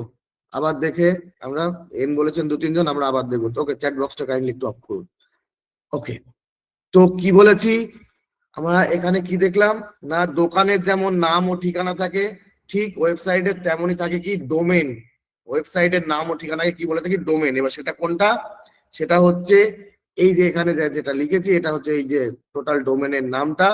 আবার দেখে আমরা, এন বলেছেন দু তিনজন, আমরা আবার দেখবো। তো ওকে, চ্যাট বক্সটা কাইন্ডলি একটু অফ করুন। ওকে, তো কি বলেছি আমরা এখানে? কি দেখলাম না, দোকানের যেমন নাম ও ঠিকানা থাকে, ঠিক ওয়েবসাইটের তেমনই থাকে কি ডোমেন। ওয়েবসাইটের নাম ও ঠিকানাকে কি বলে থাকি? ডোমেন। এবার সেটা কোনটা? সেটা হচ্ছে এই যে এখানে যেটা লিখেছি, এটা হচ্ছে এই যে টোটাল ডোমেনের নামটা।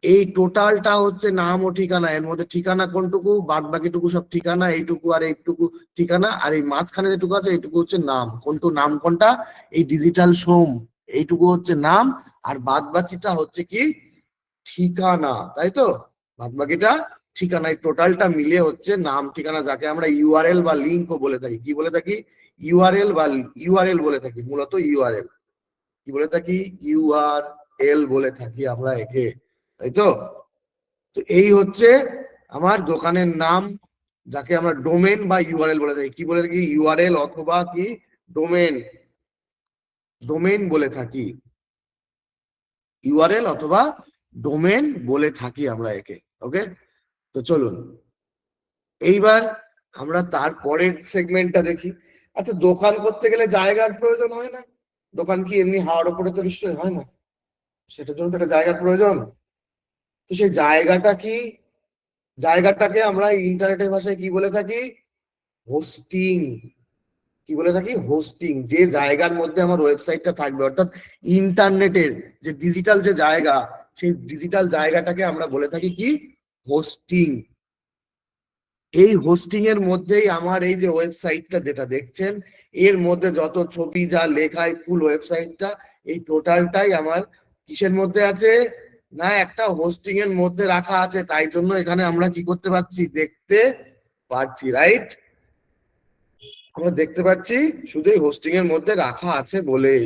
এই টোটালটা হচ্ছে নাম ও ঠিকানা, এর মধ্যে ঠিকানা কোনটুকু, বাদ বাকিটুকু সব ঠিকানা, এইটুকু আর এইটুকু ঠিকানা, আর এই মাঝখানে যেটুকু আছে এইটুকু হচ্ছে নাম। কোনটু নাম কোনটা? এই ডিজিটাল সোম, এইটুকু হচ্ছে নাম, আর বাদ বাকিটা হচ্ছে কি ঠিকানা, তাই তো? বাদ বাকিটা ঠিকানা। এই টোটালটা মিলে হচ্ছে নাম ঠিকানা, যাকে আমরা ইউআরএল বা লিঙ্কও বলে থাকি। কি বলে থাকি? ইউআরএল বা ইউআরএল বলে থাকি, মূলত ইউআরএল কি বলে থাকি? ইউআরএল বলে থাকি আমরা একে, তাই তো? তো এই হচ্ছে আমার দোকানের নাম, যাকে আমরা ডোমেন বা ইউআরএল বলে থাকি। কি বলে থাকি? ইউআরএল অথবা কি ডোমেন, ডোমেন বলে থাকি। ইউআরএল অথবা ডোমেন বলে থাকি আমরা একে। ওকে, তো চলুন এইবার আমরা তারপরের সেগমেন্টটা দেখি। আচ্ছা, দোকান করতে গেলে জায়গার প্রয়োজন হয় না? দোকান কি এমনি হাওয়ার উপরে তো নিশ্চয়ই হয় না, সেটার জন্য তো একটা জায়গার প্রয়োজন। তো সেই জায়গাটা কি? জায়গাটাকে আমরা ইন্টারনেটের ভাষায় কি বলে থাকি? হোস্টিং। কি বলে থাকি? হোস্টিং। যে জায়গার মধ্যে আমার ওয়েবসাইটটা থাকবে, অর্থাৎ ইন্টারনেটের যে ডিজিটাল যে জায়গা, সেই ডিজিটাল জায়গাটাকে আমরা বলে থাকি কি হোস্টিং। এই হোস্টিং এর মধ্যেই আমার এই যে ওয়েবসাইটটা যেটা দেখছেন এর মধ্যে যত ছবি যা লেখায় ফুল ওয়েবসাইটটা এই টোটালটাই আমার কিসের মধ্যে আছে না একটা হোস্টিং এর মধ্যে রাখা আছে, তাই জন্য এখানে আমরা কি করতে পারছি দেখতে পাচ্ছি, রাইট? আমরা দেখতে পাচ্ছি শুধু এই হোস্টিং এর মধ্যে রাখা আছে বলেই।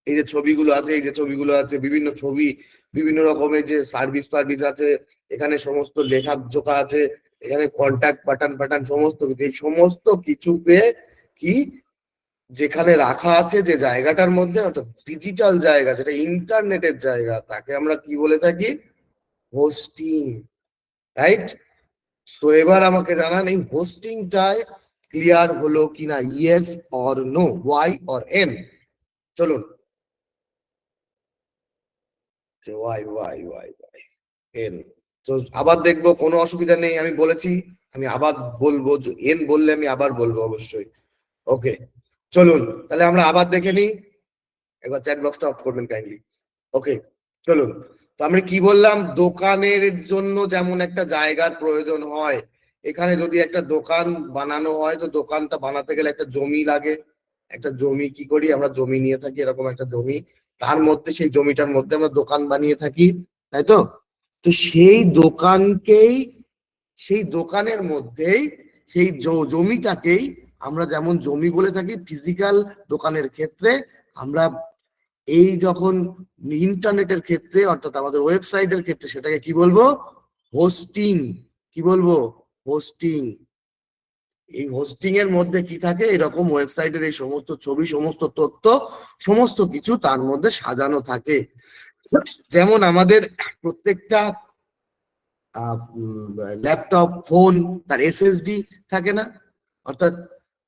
এই যে ছবিগুলো আছে, এই যে ছবিগুলো আছে, বিভিন্ন ছবি, বিভিন্ন রকমের যে সার্ভিস ফার্ভিস আছে, এখানে সমস্ত লেখা জোকা আছে, এখানে কন্ট্যাক্ট বাটন বাটন সমস্ত কিছু, এই সমস্ত কিছুকে কি যেখানে রাখা আছে যে জায়গাটার মধ্যে অর্থাৎ ডিজিটাল জায়গা যেটা ইন্টারনেটের জায়গা তাকে আমরা কি বলে থাকি হোস্টিং, রাইট? সো এবার আমাকে জানান এই হোস্টিংটায় ক্লিয়ার হলো কিনা, yes or no, Y or N? চলুন, Y Y Y Y N. তো আবার দেখবো, কোনো অসুবিধা নেই, আমি বলেছি আমি আবার বলবো, এন বললে আমি আবার বলবো অবশ্যই। ওকে, চলুন তাহলে আমরা আবার দেখে নিই, একবার চ্যাট বক্সটা অফ করবেন কাইন্ডলি। ওকে, চলুন। তো আমরা কি বললাম, দোকানের জন্য যেমন একটা জায়গার প্রয়োজন হয়, এখানে যদি একটা দোকান বানানো হয় তো দোকানটা বানাতে গেলে একটা জমি লাগে। একটা জমি কি করি আমরা, জমি নিয়ে থাকি, এরকম একটা জমি, তার মধ্যে সেই জমিটার মধ্যে আমরা দোকান বানিয়ে থাকি, তাই তো? তো সেই দোকানকেই, সেই দোকানের মধ্যেই সেই জমিটাকেই আমরা যেমন জমি বলে থাকি ফিজিক্যাল দোকানের ক্ষেত্রে, আমরা এই যখন ইন্টারনেটের ক্ষেত্রে অর্থাৎ আমাদের ওয়েবসাইটের ক্ষেত্রে সেটাকে কি বলবো, হোস্টিং। কি বলবো, হোস্টিং। এই হোস্টিং এর মধ্যে কি থাকে, এরকম ওয়েবসাইটের এই সমস্ত ছবি, সমস্ত তথ্য, সমস্ত কিছু তার মধ্যে সাজানো থাকে। যেমন আমাদের প্রত্যেকটা ল্যাপটপ ফোন তার এসএসডি থাকে না, অর্থাৎ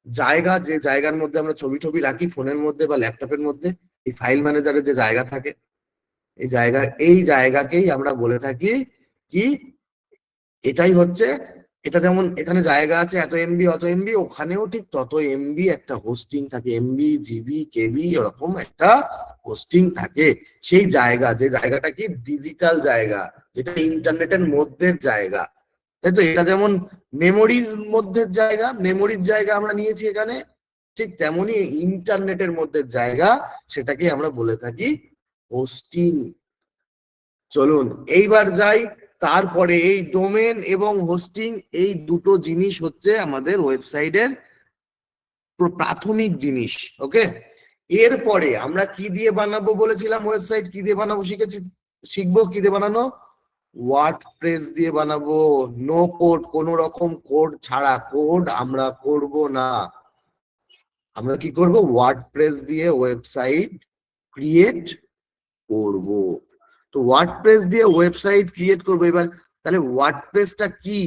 জায়গা, যে জায়গার মধ্যে আমরা ছবি টবি রাখি ফোনের মধ্যে বা ল্যাপটপের মধ্যে, এই ফাইল ম্যানেজারের যে জায়গা থাকে, এই জায়গাকেই আমরা বলে থাকি কি, এটাই হচ্ছে, এটা যেমন এখানে জায়গা আছে এত এমবি অত এমবি, ওখানেও ঠিক তত এমবি একটা হোস্টিং থাকে, এমবি জিবি কেবি এরকম একটা হোস্টিং থাকে। সেই জায়গা, যে জায়গাটা কি ডিজিটাল জায়গা, যেটা ইন্টারনেটের মধ্যে জায়গা, তাই তো? এটা যেমন মেমোরির মধ্যে জায়গা, মেমোরির জায়গা আমরা নিয়েছি এখানে, ঠিক তেমনি ইন্টারনেটের মধ্যে জায়গা, সেটাকে আমরা বলে থাকি হোস্টিং। চলুন এইবার যাই, তারপরে এই ডোমেন এবং হোস্টিং এই দুটো জিনিস হচ্ছে আমাদের ওয়েবসাইটের প্রাথমিক জিনিস। ওকে, এরপরে আমরা কি দিয়ে বানাবো বলেছিলাম, ওয়েবসাইট কি দিয়ে বানাবো শিখবো কি দিয়ে বানানো, ওয়ার্ডপ্রেস দিয়ে বানাবো। নো কোড, কোন রকম কোড ছাড়া, কোড আমরা করব না, আমরা কি করব, ওয়ার্ডপ্রেস দিয়ে ওয়েবসাইট ক্রিয়েট করব। তো ওয়ার্ডপ্রেস দিয়ে ওয়েবসাইট ক্রিয়েট করবো। এবার তাহলে ওয়ার্ডপ্রেসটা কি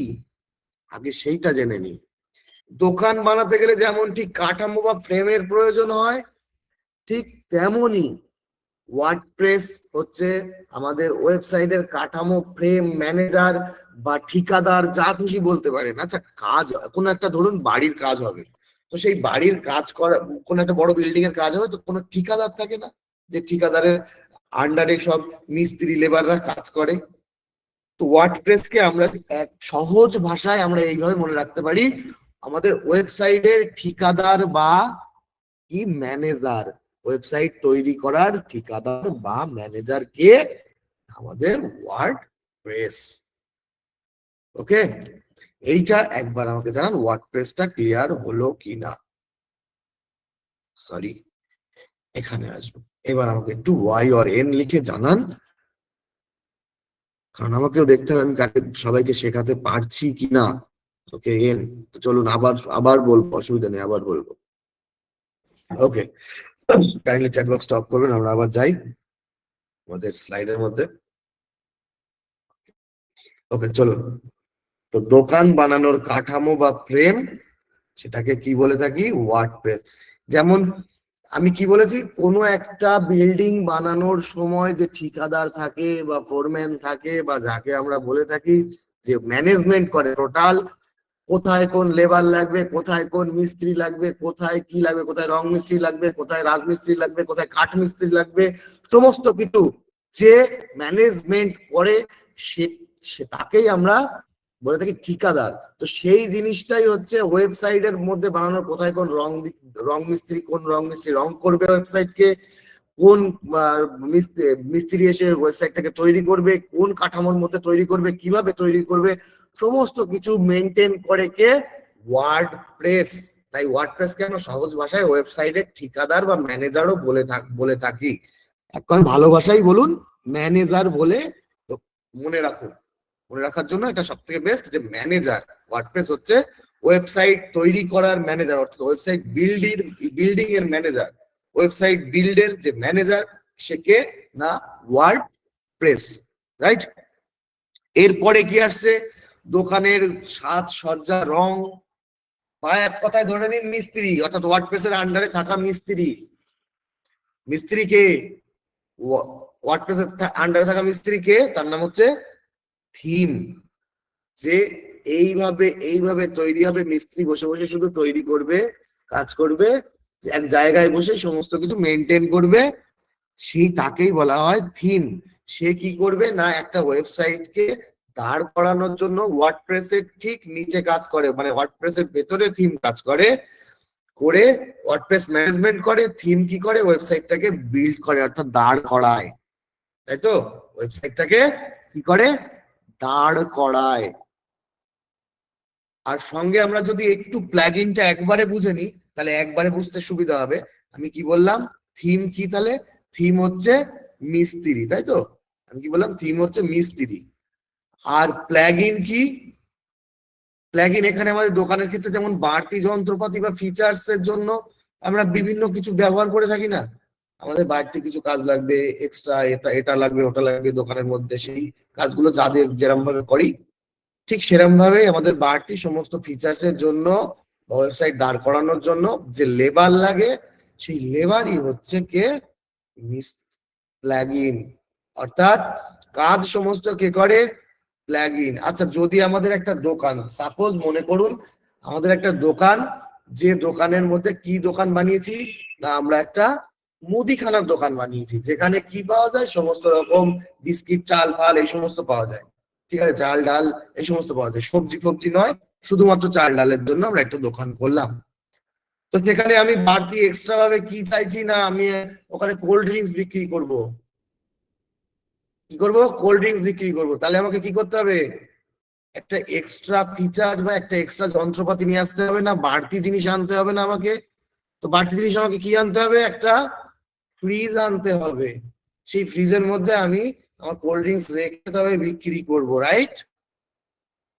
আগে সেইটা জেনে নিই। দোকান বানাতে গেলে যেমন ঠিক কাঠামো বা ফ্রেমের প্রয়োজন হয়, ঠিক তেমনই ওয়ার্ডপ্রেস হচ্ছে আমাদের ওয়েবসাইটের কাঠামো, ফ্রেম, ম্যানেজার বা ঠিকাদার, যা খুশি বলতে পারেন। আচ্ছা, কাজ কোনো একটা ধরুন বাড়ির কাজ হবে, তো সেই বাড়ির কাজ করা, কোনো একটা বড় বিল্ডিং এর কাজ হবে, তো কোনো ঠিকাদার থাকে না, যে ঠিকাদারের আন্ডারে সব মিস্ত্রি লেবাররা কাজ করে। তো ওয়ার্ডপ্রেসকে আমরা এক সহজ ভাষায় আমরা এইভাবে মনে রাখতে পারি, আমাদের ওয়েবসাইটের ঠিকাদার বা কি ম্যানেজার, ওয়েবসাইট তৈরি করার ঠিকাদার বা ম্যানেজার কে, আমাদের ওয়ার্ডপ্রেস। ওকে, এইটা একবার আমাকে জানান ওয়ার্ডপ্রেসটা ক্লিয়ার হলো কিনা। সরি, এখানে আসবো। এবার আমাকে একটু ওয়াই অর এন লিখে জানান, কারণ আমাকেও দেখতে হবে আমি কাকে সবাইকে শেখাতে পারছি কিনা। ওকে, এন। তো চলুন আবার আবার বলবো, অসুবিধা নেই, আবার বলবো। ওকে, কাইন্ডলি চ্যাট বক্স স্টপ করবেন, আমরা আবার যাই আমাদের স্লাইডের মধ্যে। ওকে, চলুন। তো দোকান বানানোর কাঠামো বা ফ্রেম, সেটাকে কি বলে থাকি, ওয়ার্ডপ্রেস। যেমন আমি কি বলেছি, কোনো একটা বিল্ডিং বানানোর সময় যে ঠিকাদার থাকে বা ফোরম্যান থাকে বা যাকে আমরা বলে থাকি যে ম্যানেজমেন্ট করে টোটাল, কোথায় কোন লেবার লাগবে, কোথায় কোন মিস্ত্রি লাগবে, কোথায় কি লাগবে, কোথায় রং মিস্ত্রি লাগবে, কোথায় রাজমিস্ত্রি লাগবে, কোথায় কাঠ মিস্ত্রি লাগবে, সমস্ত কিছু যে ম্যানেজমেন্ট করে তাকেই আমরা বলে থাকি ঠিকাদার। তো সেই জিনিসটাই হচ্ছে ওয়েবসাইটের মধ্যে বানানোর, কোথায় কোন রং মিস্ত্রি রং করবে ওয়েবসাইটকে, কোন মিস্ত্রি এসে ওয়েবসাইটটাকে তৈরি করবে, কোন কাঠামোর মধ্যে তৈরি করবে, কিভাবে তৈরি করবে, সমস্ত কিছু মেনটেন করে কে? ওয়ার্ডপ্রেস। তাই ওয়ার্ডপ্রেসকে আমরা সহজ ভাষায় ওয়েবসাইটের ঠিকাদার বা ম্যানেজারও বলে থাকি। এখন ভালো ভাষাই বলুন, ম্যানেজার বলে। তো মনে রাখুন, মনে রাখার জন্য এটা সব থেকে বেস্ট যে ম্যানেজার। ওয়ার্ডপ্রেস হচ্ছে ওয়েবসাইট তৈরি করার ম্যানেজার, অর্থাৎ ওয়েবসাইট বিল্ডিং এর ম্যানেজার। ওয়েবসাইট বিল্ডের যে ম্যানেজার সে কে না? WordPress, right? এরপরে কি আসছে? দোকানের সাজসজ্জা, রং, বা এক কথায় ধরে নিন মিস্ত্রি, অর্থাৎ ওয়ার্ডপ্রেসের আন্ডারে থাকা মিস্ত্রি। মিস্ত্রি কে? ওয়ার্ডপ্রেসের আন্ডারে থাকা মিস্ত্রি কে? তার নাম হচ্ছে থিম। যে এইভাবে তৈরি হবে, মিস্ত্রি বসে বসে শুধু তৈরি করবে, কাজ করবে, এক জায়গায় বসে সমস্ত কিছু মেনটেন করবে, সেই তাকেই বলা হয় থিম। সে কি করবে না? একটা ওয়েবসাইটকে দাঁড় করানোর জন্য ওয়ার্ডপ্রেসের ঠিক নিচে কাজ করে, মানে ওয়ার্ডপ্রেসের ভেতরে থিম কাজ করে, ওয়ার্ডপ্রেস ম্যানেজমেন্ট করে। থিম কি করে? ওয়েবসাইটটাকে বিল্ড করে, অর্থাৎ দাঁড় করায়, তাই তো? ওয়েবসাইটটাকে কি করে? দাঁড় করায়। আর সঙ্গে আমরা যদি একটু প্লাগইনটা একবারে বুঝে নিই, তাহলে একবারে বুঝতে সুবিধা হবে। আমি কি বললাম? থিম কি? তাহলে থিম হচ্ছে মিস্ত্রি, তাই তো? আমি কি বললাম? থিম হচ্ছে মিস্ত্রি। আর প্লাগইন কি? প্লাগইন এখানে আমাদের দোকানের ক্ষেত্রে যেমন বাড়তি যন্ত্রপাতি বা ফিচার্স এর জন্য আমরা বিভিন্ন কিছু ব্যবহার করে থাকি না? আমাদের বাড়তি কিছু কাজ লাগবে, এক্সট্রা এটা লাগবে, ওটা লাগবে দোকানের মধ্যে, সেই কাজগুলো যাদের যেরকম ভাবে করি, ঠিক সেরকম ভাবেই আমাদের বাড়তি সমস্ত ফিচার্স এর জন্য, ওয়েবসাইট দাঁড় করানোর জন্য যে লেবার লাগে, সেই লেবারই হচ্ছে কে? প্লাগইন। অর্থাৎ কাজ সমস্ত কে করে? প্লাগইন। আচ্ছা, যদি আমাদের একটা দোকান, সাপোজ মনে করুন আমাদের একটা দোকান, যে দোকানের মধ্যে কি দোকান বানিয়েছি না? আমরা একটা মুদিখানার দোকান বানিয়েছি, যেখানে কি পাওয়া যায়? সমস্ত রকম বিস্কিট, চাল, ফাল, এই সমস্ত পাওয়া যায়, ঠিক আছে? চাল, ডাল, এই সমস্ত পাওয়া যায়, সবজি ফবজি নয়, শুধুমাত্র চাল ডালের জন্য আমরা একটা দোকান করলাম। তো সেখানে আমি বাড়তি এক্সট্রা ভাবে কি চাইছি না? আমি ওখানে কোল্ড ড্রিঙ্কস বিক্রি করব। কি করব? কোল্ড ড্রিঙ্কস বিক্রি করব। তাহলে আমাকে কি করতে হবে? একটা এক্সট্রা ফিচার বা একটা এক্সট্রা যন্ত্রপাতি নিয়ে আসতে হবে না? বাড়তি জিনিস আনতে হবে না আমাকে? তো বাড়তি জিনিস আমাকে কি আনতে হবে? একটা ফ্রিজ আনতে হবে। সেই ফ্রিজের মধ্যে আমি আমার কোল্ড ড্রিঙ্কস রেখে তবে বিক্রি করব, রাইট?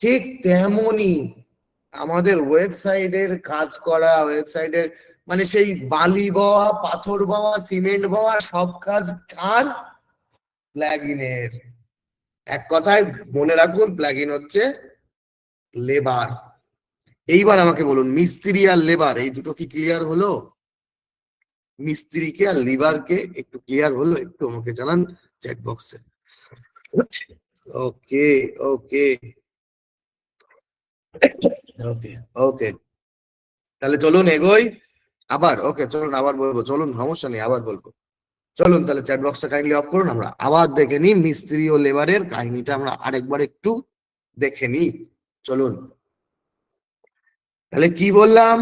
ঠিক তেমনই আমাদের ওয়েবসাইটের কাজ করা, ওয়েবসাইটের মানে সেই বালি বওয়া, পাথর বওয়া, সিমেন্ট বওয়া, সব কাজ কার? প্লাগইনের। এক কথায় মনে রাখুন, প্লাগইন হচ্ছে লেবার। এইবার আমাকে বলুন, মিস্ত্রি আর লেবার এই দুটো কি ক্লিয়ার হলো? মিস্ত্রিকে আর লিভারকে একটু ক্লিয়ার হলো? একটু আমাকে জানান চ্যাট বক্সে। ওকে, ওকে, ওকে, ওকে। তাহলে চলুন এগোই আবার। ওকে, চলুন আবার বলবো, চলুন, সমস্যা নেই, আবার বলবো। চলুন তাহলে চ্যাট বক্সটা কাইন্ডলি অফ করুন, আমরা আবার দেখে নিই মিস্ত্রি ও লেবারের কাহিনীটা, আমরা আরেকবার একটু দেখে নিই। চলুন। তাহলে কি বললাম?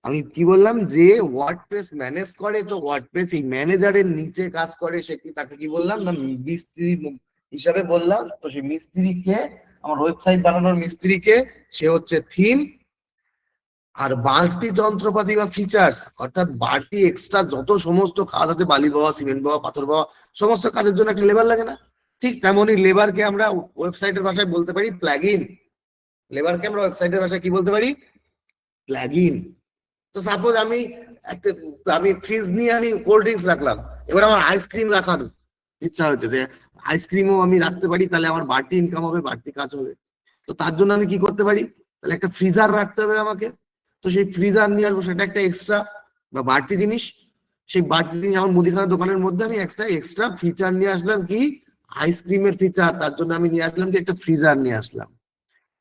আমি কি বললাম? যে ওয়ার্ডপ্রেস ম্যানেজ করে, তো ওয়ার্ডপ্রেস এই ম্যানেজারের নিচে কাজ করে, সে কি, তাকে কি বললাম না? মিস্ত্রি হিসাবে বললাম। তো সেই মিস্ত্রিকে, আমার ওয়েবসাইট বানানোর মিস্ত্রিকে, সে হচ্ছে থিম। আর বাড়তি যন্ত্রপাতি বা ফিচার্স, অর্থাৎ বাড়তি এক্সট্রা যত সমস্ত কাজ আছে, বালি বওয়া, সিমেন্ট বওয়া, পাথর বওয়া, সমস্ত কাজের জন্য একটা লেবার লাগে না? ঠিক তেমনই লেবারকে আমরা ওয়েবসাইটের ভাষায় বলতে পারি প্লাগইন। লেবারকে আমরা ওয়েবসাইটের ভাষায় কি বলতে পারি? প্লাগইন। তো সাপোজ আমি ফ্রিজ নিয়ে আমি কোল্ড ড্রিঙ্কস রাখলাম, এবার আমার আইসক্রিম রাখার ইচ্ছা হচ্ছে, যে আইসক্রিমও আমি রাখতে পারি, তাহলে আমার বাড়তি ইনকাম হবে, বাড়তি কাজ হবে। তো তার জন্য আমি কি করতে পারি? তাহলে একটা ফ্রিজার রাখতে হবে আমাকে। তো সেই ফ্রিজার নিয়ে আসবো, সেটা একটা এক্সট্রা বা বাড়তি জিনিস। সেই বাড়তি জিনিস আমার মুদিখানা দোকানের মধ্যে আমি এক্সট্রা ফিচার নিয়ে আসলাম, কি? আইসক্রিমের ফিচার। তার জন্য আমি নিয়ে আসলাম কি? একটা ফ্রিজার নিয়ে আসলাম।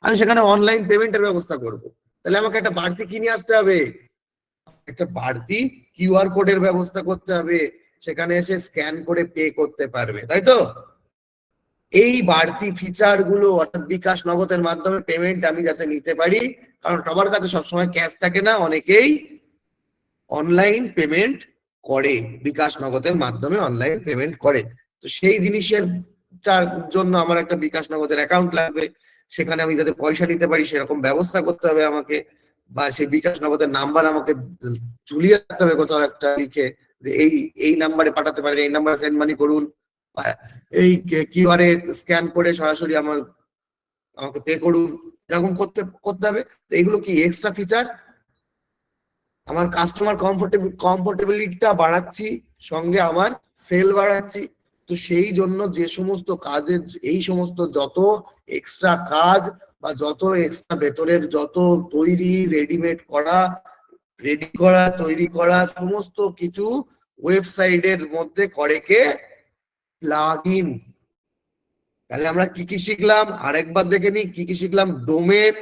আমি সেখানে অনলাইন পেমেন্টের ব্যবস্থা করব। তাহলে আমাকে একটা বাড়তি কি নিয়ে আসতে হবে? একটা বাড়তি কিউআর কোডের ব্যবস্থা করতে হবে। সেখানে এসে স্ক্যান করে পে করতে পারবে, তাই তো? এই বাড়তি ফিচার গুলো অর্থাৎ বিকাশ নগদের মাধ্যমে পেমেন্ট আমি যাতে নিতে পারি, কারণ সবার কাছে সবসময় ক্যাশ থাকে না, অনেকেই অনলাইন পেমেন্ট করে, বিকাশ নগদের মাধ্যমে অনলাইন পেমেন্ট করে। তো সেই জিনিসের জন্য আমার একটা বিকাশ নগদের অ্যাকাউন্ট লাগবে, সেখানে আমি যাতে পয়সা নিতে পারি সেরকম ব্যবস্থা করতে হবে আমাকে, বা সেই বিকাশ নগদের নাম্বার আমাকে ঝুলিয়ে রাখতে হবে কোথাও একটা লিখে, যে এই এই নাম্বারে পাঠাতে পারেন, এই নাম্বারে সেন্ড মানি করুন, বা এই কিউআর স্ক্যান করে সরাসরি আমাকে পে করুন, এরকম করতে করতে হবে। তো এইগুলো কি এক্সট্রা ফিচার, আমার কাস্টমার কমফোর্টেবিলিটিটা বাড়াচ্ছি, সঙ্গে আমার সেল বাড়াচ্ছি। তো সেই জন্য যে সমস্ত কাজের, এই সমস্ত যত এক্সট্রা কাজ বা যত এক্সট্রা ভেতরের যত তৈরি, রেডিমেড করা, রেডি করা, তৈরি করা, সমস্ত কিছু ওয়েবসাইটের মধ্যে করে কে প্লাগইন। তাহলে আমরা কি কি শিখলাম আরেকবার দেখে নিই, কি কি শিখলাম। ডোমেন,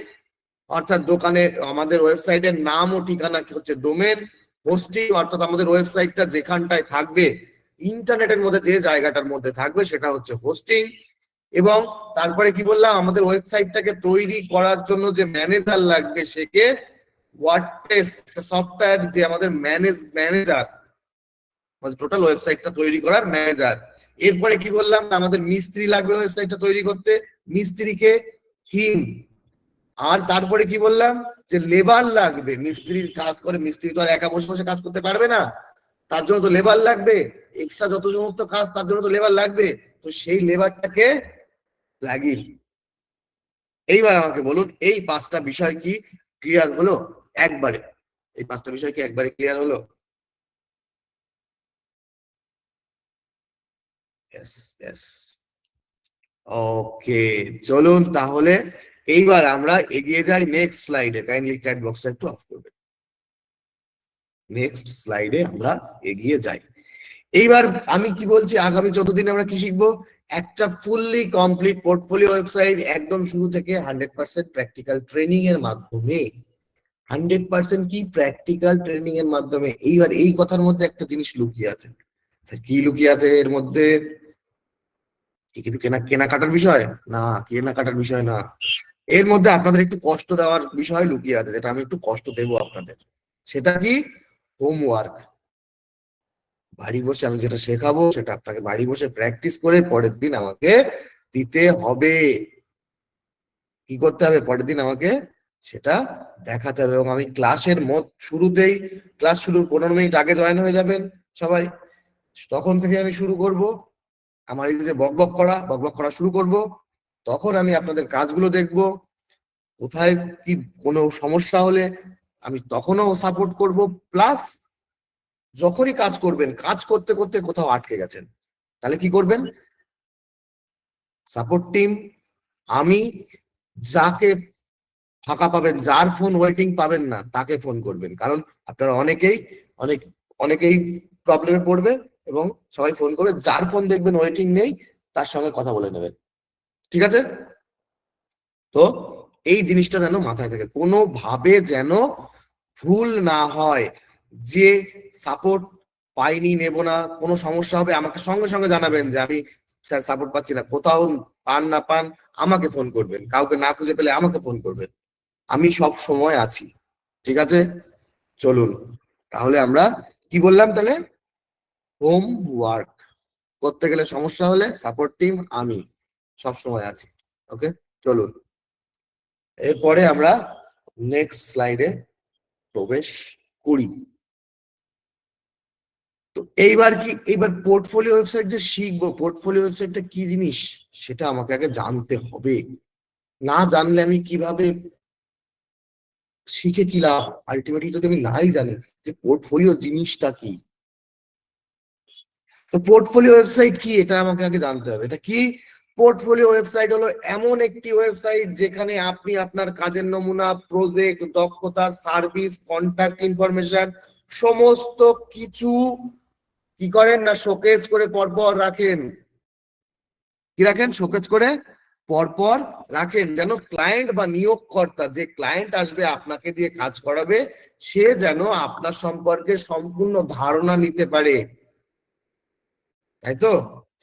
অর্থাৎ দোকানে আমাদের ওয়েবসাইটের নাম ও ঠিকানা কি হচ্ছে ডোমেন। হোস্টিং, অর্থাৎ আমাদের ওয়েবসাইটটা যেখানটায় থাকবে, ইন্টারনেটের মধ্যে যে জায়গাটার মধ্যে থাকবে সেটা হচ্ছে হোস্টিং। এবং তারপরে কি বললাম, আমাদের ওয়েবসাইটটাকে তৈরি করার জন্য যে ম্যানেজার লাগবে, সেকে ওয়ার্ডপ্রেস সফটওয়্যার, যে আমাদের ম্যানেজার, টোটাল ওয়েবসাইটটা তৈরি করার ম্যানেজার। এরপরে কি বললাম, আমাদের মিস্ত্রি লাগবে ওয়েবসাইটটা তৈরি করতে, মিস্ত্রিকে থিম। আর তারপরে কি বললাম, যে লেবার লাগবে, মিস্ত্রির কাজ করে, মিস্ত্রি তো আর একা বসে বসে কাজ করতে পারবে না, তার জন্য তো লেবার লাগবে, এক্সট্রা যত সমস্ত কাজ তার জন্য তো লেবার লাগবে। তো সেই লেবারটাকে লাগিয়ে। এইবার আমাকে বলুন, এই পাঁচটা বিষয় কি ক্লিয়ার হলো একবারে? এই পাঁচটা বিষয় কি একবারে ক্লিয়ার হলো? ওকে, চলুন তাহলে এইবার আমরা এগিয়ে যাই নেক্সট স্লাইডে। কাইন্ডলি চ্যাট বক্সটা একটু অফ করবে। নেক্সট স্লাইডে আমরা এগিয়ে যাই। এইবার আমি কি বলছি, আগামী 14 দিনে আমরা কি শিখবো? একটা ফুললি কমপ্লিট পোর্টফোলিও ওয়েবসাইট, একদম শুরু থেকে 100% প্র্যাকটিক্যাল ট্রেনিং এর মাধ্যমে। 100% কি প্র্যাকটিক্যাল ট্রেনিং এর মাধ্যমে। এইবার এই কথার মধ্যে একটা জিনিস লুকিয়ে আছে। কি লুকিয়ে আছে এর মধ্যে? কিছু কেনাকাটার বিষয় না, কেনাকাটার বিষয় না, এর মধ্যে আপনাদের একটু কষ্ট দেওয়ার বিষয় লুকিয়ে আছে, যেটা আমি একটু কষ্ট দেবো আপনাদের। সেটা কি? হোমওয়ার্ক। বাড়ি বসে আমি যেটা শেখাবো সেটা আপনাকে বাড়ি বসে প্র্যাকটিস করে পরের দিন আমাকে দিতে হবে। কি করতে হবে? পরের দিন আমাকে সেটা দেখাতে হবে। এবং আমি ক্লাসের শুরুতেই, ক্লাস শুরুর 15 মিনিট আগে জয়েন হয়ে যাবেন সবাই। তখন থেকে আমি শুরু করব আমার এই যে বকবক করা শুরু করব। তখন আমি আপনাদের কাজগুলো দেখব, কোথায় কি কোনো সমস্যা হলে আমি তখনও সাপোর্ট করব। প্লাস যখনই কাজ করবেন, কাজ করতে করতে কোথাও আটকে গেছেন, তাহলে কি করবেন? সাপোর্ট টিম, আমি, যাকে ফাঁকা পাবেন, যার ফোন ওয়েটিং পাবেন না তাকে ফোন করবেন। কারণ আপনারা অনেকেই প্রবলেমে পড়বে এবং সবাই ফোন করবে। যার ফোন দেখবেন ওয়েটিং নেই, তার সঙ্গে কথা বলে নেবেন, ঠিক আছে? তো এই জিনিসটা যেন মাথায় থাকে, কোনোভাবে যেন ভুল না হয়। যে সাপোর্ট পাইনি, নেব না, কোনো সমস্যা হবে আমাকে সঙ্গে সঙ্গে জানাবেন যে আমি স্যার সাপোর্ট পাচ্ছি না। কোথাও পান না পান আমাকে ফোন করবেন, কাউকে না খুঁজে পেলে আমাকে ফোন করবেন, আমি সব সময় আছি, ঠিক আছে? চলুন তাহলে আমরা কি বললাম, তাহলে হোমওয়ার্ক করতে গেলে সমস্যা হলে সাপোর্ট টিম, আমি সব সময় আছি। ওকে, চলুন এরপরে আমরা নেক্সট স্লাইডে প্রবেশ করি। তো এইবার পোর্টফোলিও ওয়েবসাইট যে শিখবো, পোর্টফোলিও ওয়েবসাইটটা কি জিনিস সেটা আমাকে আগে জানতে হবে। না জানলে আমি কিভাবে শিখে কি লাভ? আলটিমেটলি যদি আমি নাই জানি যে পোর্টফোলিও জিনিসটা কি। তো পোর্টফোলিও ওয়েবসাইট কি এটা আমাকে আগে জানতে হবে। এটা কি? পোর্টফোলিও ওয়েবসাইট হলো এমন একটি ওয়েবসাইট যেখানে আপনি আপনার কাজের নমুনা, প্রজেক্ট, দক্ষতা, সার্ভিস, কন্ট্যাক্ট ইনফরমেশন সমস্ত কিছু কি করেন না, শোকেজ করে পরপর রাখেন। কি রাখেন? শোকেজ করে পরপর রাখেন, যেন ক্লায়েন্ট বা নিয়োগকর্তা, যে ক্লায়েন্ট আসবে আপনাকে দিয়ে কাজ করাবে, সে যেন আপনার সম্পর্কে সম্পূর্ণ ধারণা নিতে পারে। তাই তো?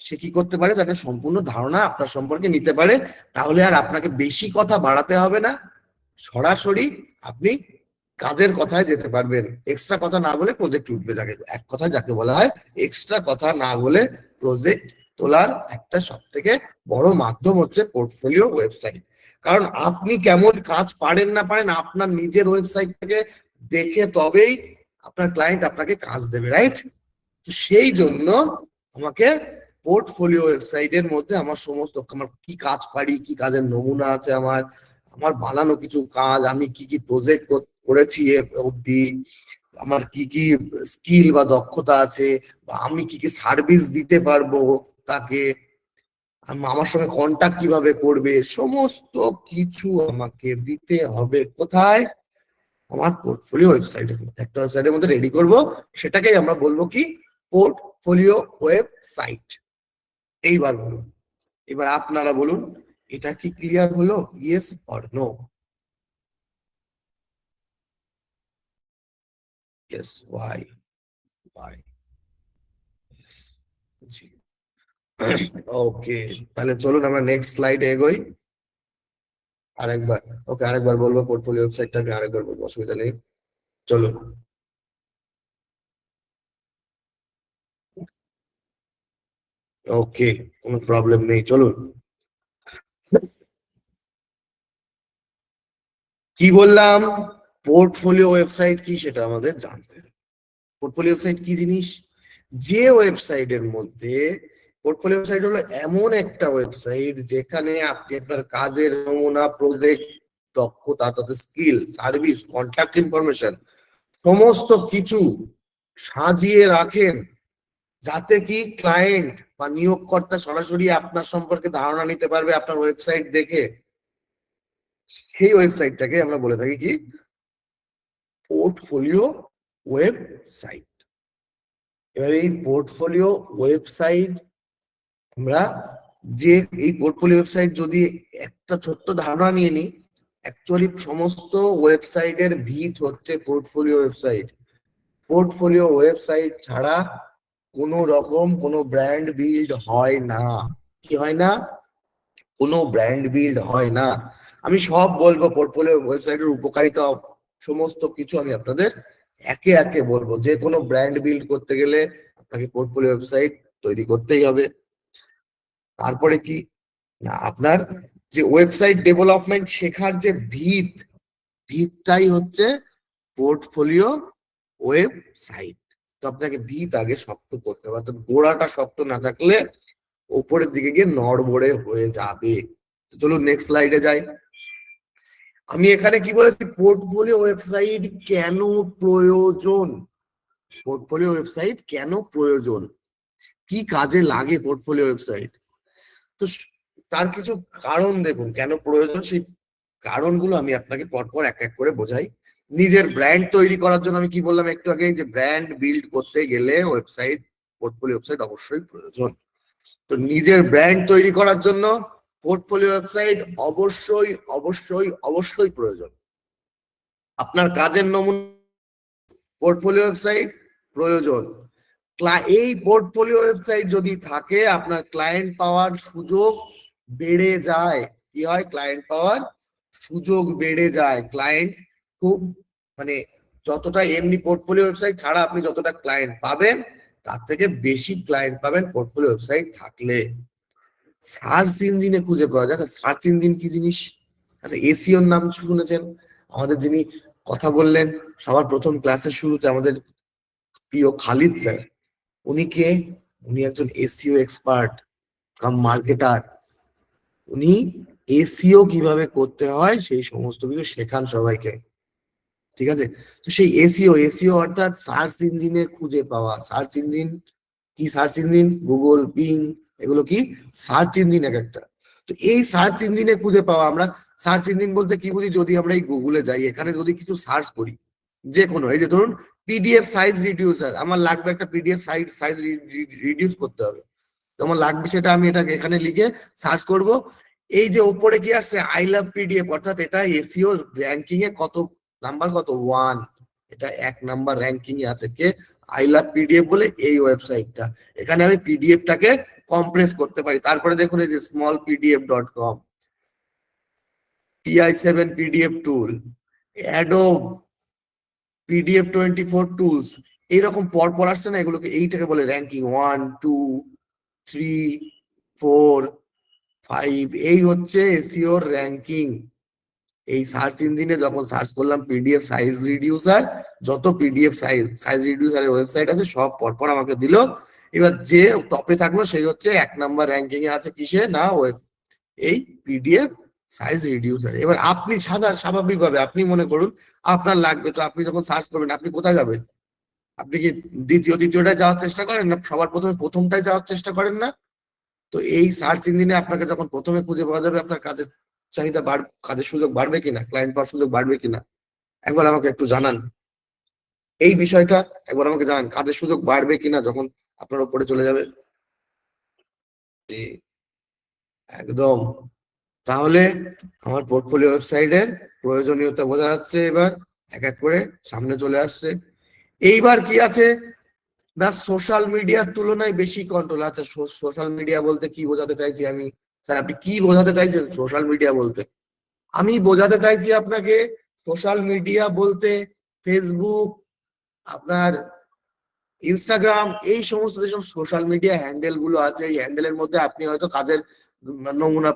সে কি করতে পারে, তার একটা সম্পূর্ণ ধারণা আপনার সম্পর্কে নিতে পারে। তাহলে আর আপনাকে বেশি কথা বাড়াতে হবে না, সরাসরি আপনি কাজের কথায় যেতে পারবেন। এক্সট্রা কথা না বলে প্রজেক্ট উঠবে, যাকে এক কথায় যাকে বলা হয় এক্সট্রা কথা না বলে প্রজেক্ট তোলার একটা সব থেকে বড় মাধ্যম হচ্ছে পোর্টফোলিও ওয়েবসাইট। কারণ আপনি কেমন কাজ পারেন না পারেন আপনার নিজের ওয়েবসাইট থেকে দেখে তবেই আপনার ক্লায়েন্ট আপনাকে কাজ দেবে, রাইট? তো সেই জন্য আমাকে পোর্টফোলিও ওয়েবসাইটের মধ্যে আমার সমস্ত, আমার কি কাজ পারি, কি কাজের নমুনা আছে, আমার আমার বানানো কিছু কাজ, আমি কি কি প্রজেক্ট করেছি এ অবধি, আমার কি কি স্কিল বা দক্ষতা আছে, বা আমি কি কি সার্ভিস দিতে পারবো তাকে, আমার সঙ্গে কন্টাক্ট কিভাবে করবে, সমস্ত কিছু আমাকে দিতে হবে কোথায়? আমার পোর্টফোলিও ওয়েবসাইটের মধ্যে। একটা ওয়েবসাইটের মধ্যে রেডি করব, সেটাকেই আমরা বলবো কি? Portfolio website. এইবার বলুন, এবার আপনারা বলুন, এটা কি ক্লিয়ার হলো? Yes or no? Yes, Y? Y? জি। ওকে, তাহলে চলুন আমরা নেক্সট স্লাইডে এগোই। আরেকবার, ওকে, আরেকবার বলবো পোর্টফোলিও ওয়েবসাইটটা, আমি আরেকবার বলবো, অসুবিধা নেই। চলুন। ওকে, কোনো প্রবলেম নেই, চলুন। কি বললাম? পোর্টফোলিও ওয়েবসাইট কি সেটা আমাদের জানতে হবে। পোর্টফোলিও ওয়েবসাইট কি জিনিস? যে ওয়েবসাইটের মধ্যে, পোর্টফোলিও ওয়েবসাইট হলো এমন একটা ওয়েবসাইট যেখানে আপনি আপনার কাজের নমুনা, প্রজেক্ট, দক্ষতা, তাতে স্কিল, সার্ভিস, কন্ট্যাক্ট ইনফরমেশন, সমস্ত কিছু সাজিয়ে রাখেন, যাতে কি ক্লায়েন্ট বা নিয়োগকর্তা সরাসরি আপনার সম্পর্কে ধারণা নিতে পারবে আপনার ওয়েবসাইট দেখে। সেই ওয়েবসাইটটাকে আমরা বলে থাকি কি? Portfolio website. এবার এই পোর্টফোলিও ওয়েবসাইট, আমরা যে এই পোর্টফোলিও ওয়েবসাইট যদি একটা ছোট্ট ধারণা নিয়ে নিই, অ্যাকচুয়ালি সমস্ত ওয়েবসাইটের ভিত হচ্ছে পোর্টফোলিও ওয়েবসাইট। পোর্টফোলিও ওয়েবসাইট ছাড়া কোনো রকম কোনো ব্র্যান্ড বিল্ড হয় না। কি হয় না? কোনো ব্র্যান্ড বিল্ড হয় না। আমি সব বলবো পোর্টফোলিও ওয়েবসাইটের উপকারিতা, সমস্ত কিছু আমি আপনাদের একে একে বলবো। যে কোনো ব্র্যান্ড বিল্ড করতে গেলে আপনাকে পোর্টফোলিও ওয়েবসাইট তৈরি করতেই হবে। তারপরে কি না, আপনার যে ওয়েবসাইট ডেভেলপমেন্ট শেখার যে ভিতটাই হচ্ছে পোর্টফোলিও ওয়েবসাইট। তো আপনাকে ভিত আগে শক্ত করতে হবে, তো গোড়াটা শক্ত না থাকলে উপরের দিকে গিয়ে নড়বড়ে হয়ে যাবে। চলুন নেক্সট স্লাইডে যাই। আমি এখানে কি বলেছি? পোর্টফোলিও ওয়েবসাইট কেন প্রয়োজন? পোর্টফোলিও ওয়েবসাইট কেন প্রয়োজন, কি কাজে লাগে পোর্টফোলিও ওয়েবসাইট? তো তার কিছু কারণ দেখুন কেন প্রয়োজন, সেই কারণগুলো আমি আপনাকে পরপর এক এক করে বোঝাই। নিজের ব্র্যান্ড তৈরি করার জন্য আমি কি বললাম একটু আগে, যে ব্র্যান্ড বিল্ড করতে গেলে ওয়েবসাইট, পোর্টফোলিও ওয়েবসাইট অবশ্যই প্রয়োজন। তো নিজের ব্র্যান্ড তৈরি করার জন্য পোর্টফোলিও ওয়েবসাইট অবশ্যই অবশ্যই অবশ্যই প্রয়োজন। আপনার কাজের নমুনা, পোর্টফোলিও ওয়েবসাইট প্রয়োজন। এই পোর্টফোলিও ওয়েবসাইট যদি থাকে, আপনার ক্লায়েন্ট পাওয়ার সুযোগ বেড়ে যায়। কি হয়? ক্লায়েন্ট পাওয়ার সুযোগ বেড়ে যায়। ক্লায়েন্ট খুব, মানে যতটা এমনি পোর্টফোলিও ওয়েবসাইট ছাড়া আপনি যতটা ক্লায়েন্ট পাবেন, তার থেকে বেশি ক্লায়েন্ট পাবেন পোর্টফোলিও ওয়েবসাইট থাকলে। সার্চ ইঞ্জিনে খুঁজে পাওয়া যায়। সার্চ ইঞ্জিন কি জিনিস? আচ্ছা, এসিওর নাম শুনেছেন? আমাদের যিনি কথা বললেন সবার প্রথম ক্লাসের শুরুতে, আমাদের প্রিয় খালিদ স্যার, উনি কে? উনি একজন এসিও এক্সপার্ট কাম মার্কেটার। উনি এসিও কিভাবে করতে হয় সেই সমস্ত কিছু শেখান সবাইকে, ঠিক আছে? তো সেই এসিও, এসিও অর্থাৎ সার্চ ইঞ্জিনে খুঁজে পাওয়া। সার্চ ইঞ্জিন কি? সার্চ ইঞ্জিন গুগল, বিং, এগুলো কি সার্চ ইঞ্জিন এক একটা। তো এই সার্চ ইঞ্জিনে খুঁজে পাওয়া, আমরা সার্চ ইঞ্জিন বলতে কি বুঝি? যদি আমরা এই গুগলে যাই, এখানে যদি কিছু সার্চ করি, যে কোনো, এই যে ধরুন পিডিএফ সাইজ রিডিউসার, আমার লাগবে একটা পিডিএফ সাইজ রিডিউস করতে হবে, তো আমার লাগবে সেটা, আমি এটাকে এখানে লিখে সার্চ করব। এই যে উপরে কি আসছে? আই লাভ পিডিএফ, অর্থাৎ এটা এসইও র্যাঙ্কিং এ কত নাম্বার? কত? 1। এটা 1 নাম্বার র্যাঙ্কিং এ আছে কে? আই লাভ পিডিএফ বলে এই ওয়েবসাইটটা। এখানে আমি পিডিএফটাকে কম্প্রেস করতে পারি। তারপরে দেখুন এই যে smallpdf.com, TI7 পিডিএফ টুল, অ্যাডোব PDF24 টুলস, এইরকম পর আসছে না, এগুলোকে এইটাকে বলে র্যাঙ্কিং 1 2 3 4 5। এই হচ্ছে এসইও র্যাঙ্কিং। এই সার্চ ইঞ্জিনে যখন সার্চ করলাম পিডিএফ সাইজ রিডিউসার, যত পিডিএফ সাইজ রিডিউসারের ওয়েবসাইট আছে সব পরপর আমাকে দিল। এবার যে টপে থাকলো সেই হচ্ছে 1 নাম্বার র্যাঙ্কিং এ আছে কিসে না এই পিডিএফ সাইজ রিডিউসার। এবার আপনি স্বাভাবিকভাবে আপনি মনে করুন আপনার লাগবে, তো আপনি যখন সার্চ করবেন আপনি কোথায় যাবেন? আপনি কি তৃতীয়টায় যাওয়ার চেষ্টা করেন না সবার প্রথমে প্রথমটায় যাওয়ার চেষ্টা করেন না? তো এই সার্চ ইঞ্জিনে আপনাকে যখন প্রথমে খুঁজে পাওয়া যাবে, আপনার কাজের চাহিদা কাজের সুযোগ বাড়বে কিনা, ক্লায়েন্ট পাওয়ার সুযোগ বাড়বে কিনা, একবার আমাকে একটু জানান এই বিষয়টা। একবার আমাকে জানান কাজের সুযোগ বাড়বে কিনা যখন আপনার উপরে চলে যাবে। একদম। তাহলে আমার পোর্টফোলিও ওয়েবসাইটের প্রয়োজনীয়তা বোঝা যাচ্ছে। এবার এক এক করে সামনে চলে আসছে। এইবার কি আছে না, সোশ্যাল মিডিয়ার তুলনায় বেশি কন্ট্রোল। আচ্ছা, সোশ্যাল মিডিয়া বলতে কি বোঝাতে চাইছি আমি? স্যার আপনি কি বোঝাতে চাইছেন সোশ্যাল মিডিয়া বলতে? আমি বোঝাতে চাইছি আপনাকে সোশ্যাল মিডিয়া বলতে ফেসবুক, আপনার ইনস্টাগ্রাম, এই সমস্ত যেসব সোশ্যাল মিডিয়া হ্যান্ডেল গুলো আছে, এই হ্যান্ডেলের মধ্যে আপনি হয়তো কাজের নমুনা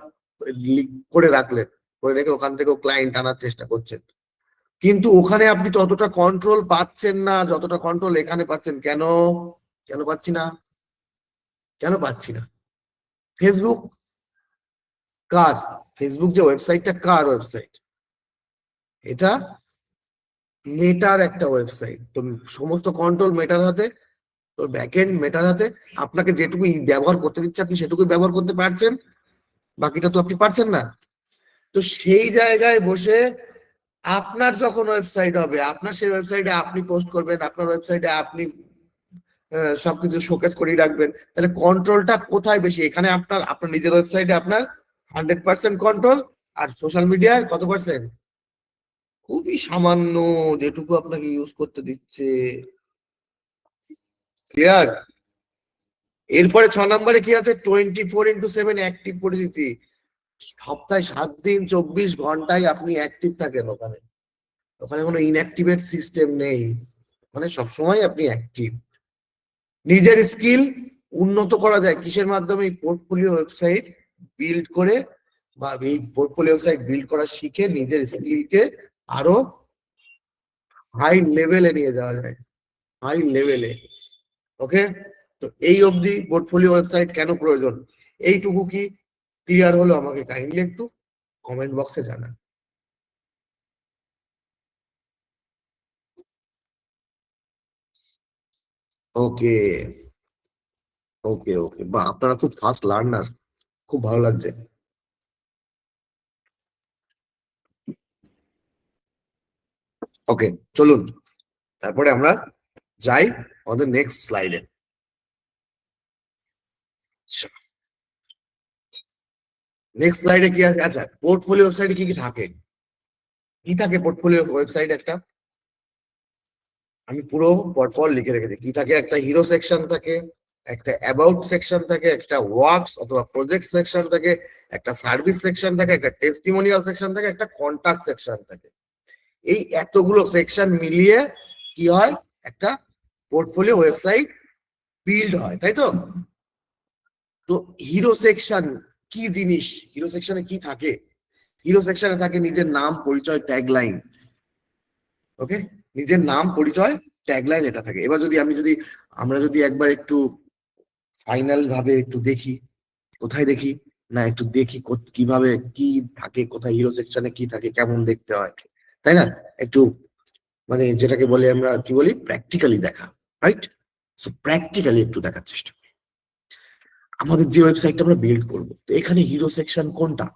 করে রাখলেন, করে রেখে ওখান থেকেও ক্লায়েন্ট আনার চেষ্টা করছেন, কিন্তু ওখানে আপনি ততটা কন্ট্রোল পাচ্ছেন না যতটা কন্ট্রোল এখানে পাচ্ছেন। কেন কেন পাচ্ছি না? কেন পাচ্ছি না? ফেসবুক কার? ফেসবুক যে ওয়েবসাইটটা কার ওয়েবসাইট? এটা মেটার একটা ওয়েবসাইট। তো সমস্ত কন্ট্রোল মেটার হাতে, তো ব্যাকএন্ড মেটার হাতে। আপনাকে যেটুকু ব্যবহার করতে দিচ্ছে আপনি সেটুকুই ব্যবহার করতে পারছেন, বাকিটা তো আপনি পারছেন না। তো সেই জায়গায় বসে আপনার যখন ওয়েবসাইট হবে, আপনার সেই ওয়েবসাইটে আপনি পোস্ট করবেন, আপনার ওয়েবসাইটে আপনি সবকিছু শোকেস করেই রাখবেন, তাহলে কন্ট্রোলটা কোথায় বেশি? এখানে আপনার আপনার নিজের ওয়েবসাইটে আপনার 100% কন্ট্রোল, আর সোশ্যাল মিডিয়ায় কত পার্সেন্ট? খুবই সামান্য, যেটুকু আপনাকে ইউজ করতে দিচ্ছে। ক্লিয়ার? এরপরে 6 নম্বরে কি আছে? 24x7 অ্যাক্টিভ পরিচিতি। সপ্তাহে 7 দিন 24 ঘন্টায় আপনি অ্যাক্টিভ থাকেন ওখানে। ওখানে কোনো ইনঅ্যাক্টিভেট সিস্টেম নেই, মানে সবসময় আপনি অ্যাক্টিভ। নিজের স্কিল উন্নত করা যায় কিসের মাধ্যমে? পোর্টফোলিও ওয়েবসাইট বিল্ড করে, বা এই পোর্টফোলিও ওয়েবসাইট বিল্ড করা শিখে নিজের স্কিলকে আরো হাই লেভেলে নিয়ে যাওয়া যায়, হাই লেভেলে। ওকে, তো এই অবধি পোর্টফোলিও ওয়েবসাইট কেন প্রয়োজন, এইটুকু কি ক্লিয়ার হলো? আমাকে কাইন্ডলি একটু কমেন্ট বক্সে জানান। ওকে ওকে ওকে, বা আপনারা খুব ফাস্ট লার্নার, খুব ভালো লাগছে। ওকে, চলুন তারপরে আমরা যাই আমাদের নেক্সট স্লাইডে। নেক্সট স্লাইডে কি আছে? আচ্ছা, পোর্টফোলিও ওয়েবসাইটে কি কি থাকে? কি থাকে পোর্টফোলিও ওয়েবসাইট? একটা আমি পুরো পরপর লিখে রেখেছি কি থাকে। একটা হিরো সেকশন থাকে, একটা অ্যাবাউট সেকশন থাকে, একটা ওয়ার্কস অথবা প্রজেক্ট সেকশন থাকে, একটা সার্ভিস সেকশন থাকে, একটা টেস্টিমোনিয়াল সেকশন থাকে, একটা কন্টাক্ট সেকশন থাকে। এই এতগুলো সেকশন মিলিয়ে কি হয়? একটা পোর্টফোলিও ওয়েবসাইট বিল্ড হয়, তাই তো? তো হিরো সেকশন কি জিনিস? হিরো সেকশনে কি থাকে? হিরো সেকশনে থাকে নিজের নাম, পরিচয়, ট্যাগলাইন। ওকে, নিজের নাম, পরিচয়, ট্যাগলাইন, এটা থাকে। এবার আমরা যদি একবার একটু ফাইনাল ভাবে একটু দেখি, কোথায় দেখি না, একটু দেখি কিভাবে কি থাকে, কোথায় হিরো সেকশনে কি থাকে, কেমন দেখতে হয়, তাই না? একটু মানে যেটাকে বলে আমরা কি বলি, প্র্যাকটিক্যালি দেখা, রাইট? সো প্র্যাকটিক্যালি একটু দেখার চেষ্টা করি। আমাদের যে ওয়েবসাইটটা আমরা বিল্ড করবো, তো এখানে হিরো সেকশন কোনটা?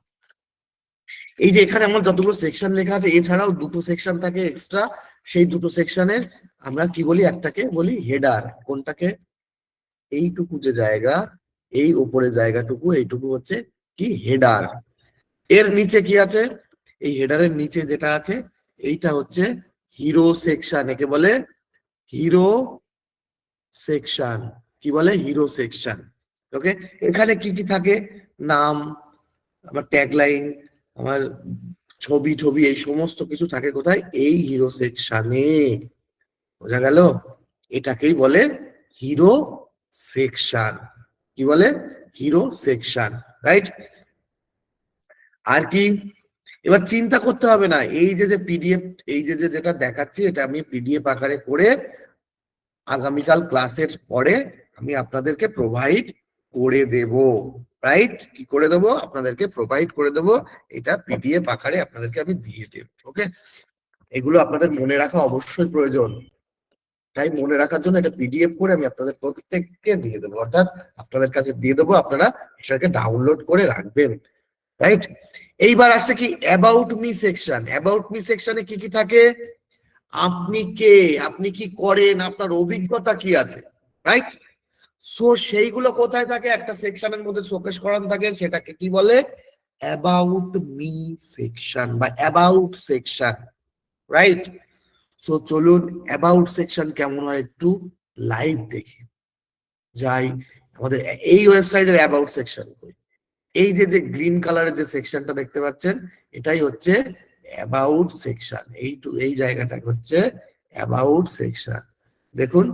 এই যে এখানে আমার যতগুলো সেকশন লেখা আছে, এছাড়াও দুটো সেকশন থাকে এক্সট্রা। সেই দুটো সেকশনের আমরা কি বলি? একটাকে বলি হেডার। কোনটাকে? এইটুকু যে জায়গা, এই উপরে জায়গাটুকু, এইটুকু হচ্ছে কি হেডার। এর নিচে কি আছে? এই হেডারের নিচে যেটা আছে এইটা হচ্ছে হিরো সেকশন, একে বলে হিরো সেকশন। কি বলে? Hero section. ওকে, এখানে কি কি থাকে? নাম, আমার ট্যাগলাইন, আমার ছবি ছবি এই সমস্ত কিছু থাকে কোথায়? এই হিরো সেকশনে। বোঝা গেল? এটাকেই বলে হিরো সেকশন। কি বলে? Hero section, right? আর কি? এবার চিন্তা করতে হবে না, এই যে পিডিএফ, এই যেটা দেখাচ্ছি এটা আমি পিডিএফ আকারে করে আগামীকাল ক্লাসের পরে আমি আপনাদেরকে প্রোভাইড করে দেব, রাইট? কি করে দেবো? আপনাদেরকে প্রোভাইড করে দেবো, এটা পিডিএফ আকারে আপনাদেরকে আমি দিয়ে দেব। ওকে, এগুলো আপনাদের মনে রাখা অবশ্যই প্রয়োজন, তাই মনে রাখার জন্য এটা পিডিএফ করে আমি আপনাদের প্রত্যেককে দিয়ে দেবো, অর্থাৎ আপনাদের কাছে দিয়ে দেবো, আপনারা সেটাকে ডাউনলোড করে রাখবেন, রাইট? এইবার আসছে কি about me section. About me সেকশনে কি কি থাকে? আপনি কে, আপনি কি করেন, আপনার অভিজ্ঞতা কি আছে, রাইট? সো সেইগুলো কোথায় থাকে? একটা সেকশনের মধ্যে শোকেস করানো থাকে, সেটাকে কি বলে? অ্যাবাউট মি সেকশন বা অ্যাবাউট সেকশন, রাইট? সো চলুন অ্যাবাউট সেকশন কেমন হয় একটু লাইভ দেখি। যাই আমাদের এই ওয়েবসাইটের অ্যাবাউট সেকশন। এই যে গ্রিন কালারের যে সেকশনটা দেখতে পাচ্ছেন, এটাই হচ্ছে অ্যাবাউট সেকশন। এই জায়গাটা হচ্ছে অ্যাবাউট সেকশন। দেখুন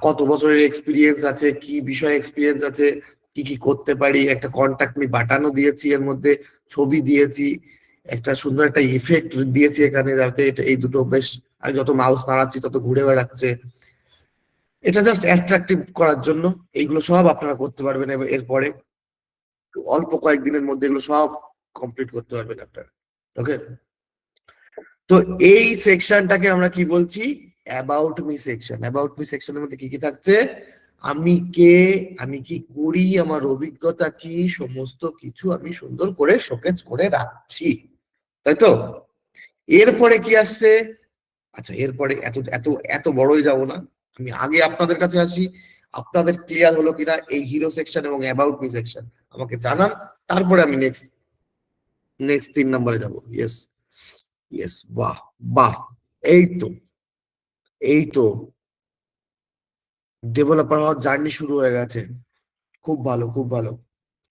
কত বছরের এক্সপিরিয়েন্স আছে, কি বিষয়ে এক্সপিরিয়েন্স আছে, কি কি করতে পারি, একটা কন্টাক্ট মি বাটনও দিয়েছি, এর মধ্যে ছবি দিয়েছি, একটা সুন্দর একটা ইফেক্ট দিয়েছি এখানে, যাতে এই দুটো বেশ, আমি যত মাউস নাড়াচ্ছি তত ঘুরে বেড়াচ্ছে, এটা জাস্ট অ্যাট্রাকটিভ করার জন্য। এইগুলো সব আপনারা করতে পারবেন এরপরে অল্প কয়েকদিনের মধ্যে, এগুলো সব কমপ্লিট করতে পারবেন আপনারা। ওকে, তো এই সেকশনটাকে আমরা কি বলছি? About me section. About me সেকশনের মধ্যে কি কি থাকছে? আমি কে, আমি কি করি, আমার অভিজ্ঞতা কি, সমস্ত কিছু আমি সুন্দর করে শোকেজ করে রাখছি, তাই তো? এরপরে কি আসছে? আচ্ছা, এরপরে এত এত এত বড়ই যাব না, আমি আগে আপনাদের কাছে আসি, আপনাদের ক্লিয়ার হলো কিনা এই হিরো সেকশন এবং অ্যাবাউট মি সেকশন আমাকে জানান, তারপরে আমি নেক্সট নেক্সট 3 নম্বরে যাব। ইয়েস, ইয়েস, বাহ বাহ, এই তো, এই তো ডেভেলপার হওয়ার জার্নি শুরু হয়ে গেছে। খুব ভালো, খুব ভালো।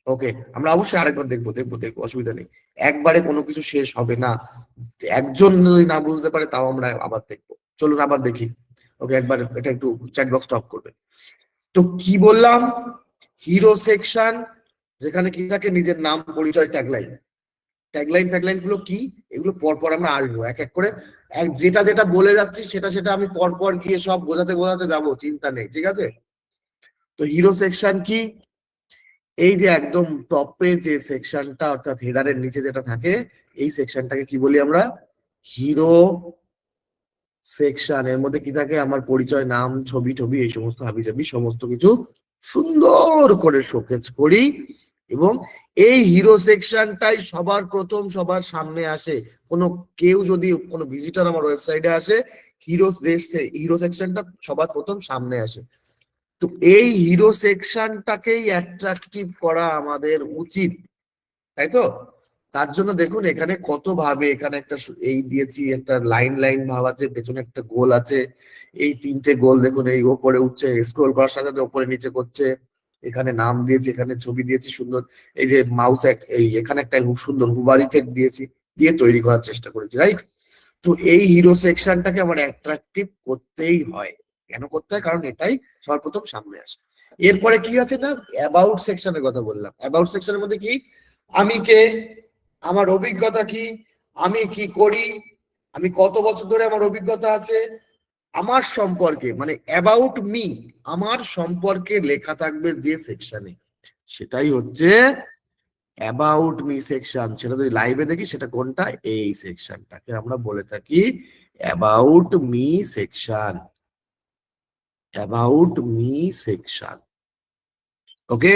ওকে, আমরা অবশ্যই আরেকবার দেখবো, দেখবো, দেখবো, অসুবিধা নেই। একবারে কোনো কিছু শেষ হবে না, একজন যদি না বুঝতে পারে তাও আমরা আবার দেখবো। চলুন আবার দেখি। ওকে, একবার এটা একটু চ্যাট বক্স স্টপ করবে। তো কি বললাম? হিরো সেকশন, যেখানে কি থাকে? নিজের নাম, পরিচয়, ট্যাগলাইন। ট্যাগলাইন ট্যাগলাইন গুলো কি? এগুলো পরপর আমরা আসবো এক এক করে, যেটা যেটা বলে যাচ্ছি সেটা সেটা আমি পরপর গিয়ে সব বোঝাতে বোঝাতে যাবো, চিন্তা নেই, ঠিক আছে? তো হিরো সেকশন কি? এই যে একদম টপে যে সেকশনটা, অর্থাৎ হেডারের নিচে যেটা থাকে, এই সেকশনটাকে কি বলি আমরা? Hero section. এর মধ্যে কি থাকে? আমার পরিচয়, নাম, ছবি টবি এই সমস্ত হাবিজাবি সমস্ত কিছু সুন্দর করে শোকেজ করি, এবং এই হিরো সেকশনটাই সবার প্রথম সবার সামনে আসে। কোনো কেউ যদি কোনো ভিজিটর আমার ওয়েবসাইটে আসে, হিরো সেকশনটা সবার প্রথম সামনে আসে। তো এই হিরো সেকশনটাকেই অ্যাট্রাকটিভ করা আমাদের উচিত, তাই তো? তার জন্য দেখুন এখানে কত ভাবে, এখানে একটা এই দিয়েছি, একটা লাইন লাইন ভাব আছে, পেছনে একটা গোল আছে, এই 3টে গোল দেখুন, এই ওপরে উঠছে, স্ক্রোল করার সাথে সাথে ওপরে নিচে করছে, এখানে নাম দিয়েছি, এখানে ছবি দিয়েছি সুন্দর, এই যে মাউস এই এখানে একটা সুন্দর হুবার ইফেক্ট দিয়েছি, দিয়ে তৈরি করার চেষ্টা করেছি, রাইট? তো এই হিরো সেকশনটাকে আমার অ্যাট্রাকটিভ করতেই হয়। কেন করতে হয়? কারণ এটাই সবার প্রথম সামনে আসে। এরপরে কি আছে না? অ্যাবাউট সেকশনের কথা বললাম। অ্যাবাউট সেকশনের মধ্যে কি? আমি কে, আমার অভিজ্ঞতা কি, আমি কি করি, আমি কত বছর ধরে আমার অভিজ্ঞতা আছে, আমার সম্পর্কে, মানে অ্যাবাউট মি, আমার সম্পর্কে লেখা থাকবে যে সেকশনে, সেটাই হচ্ছে অ্যাবাউট মি সেকশন। সেটা যদি লাইভে দেখি, সেটা কোনটা? এই সেকশনটাকে আমরা বলে থাকি about me section. About me section. Okay,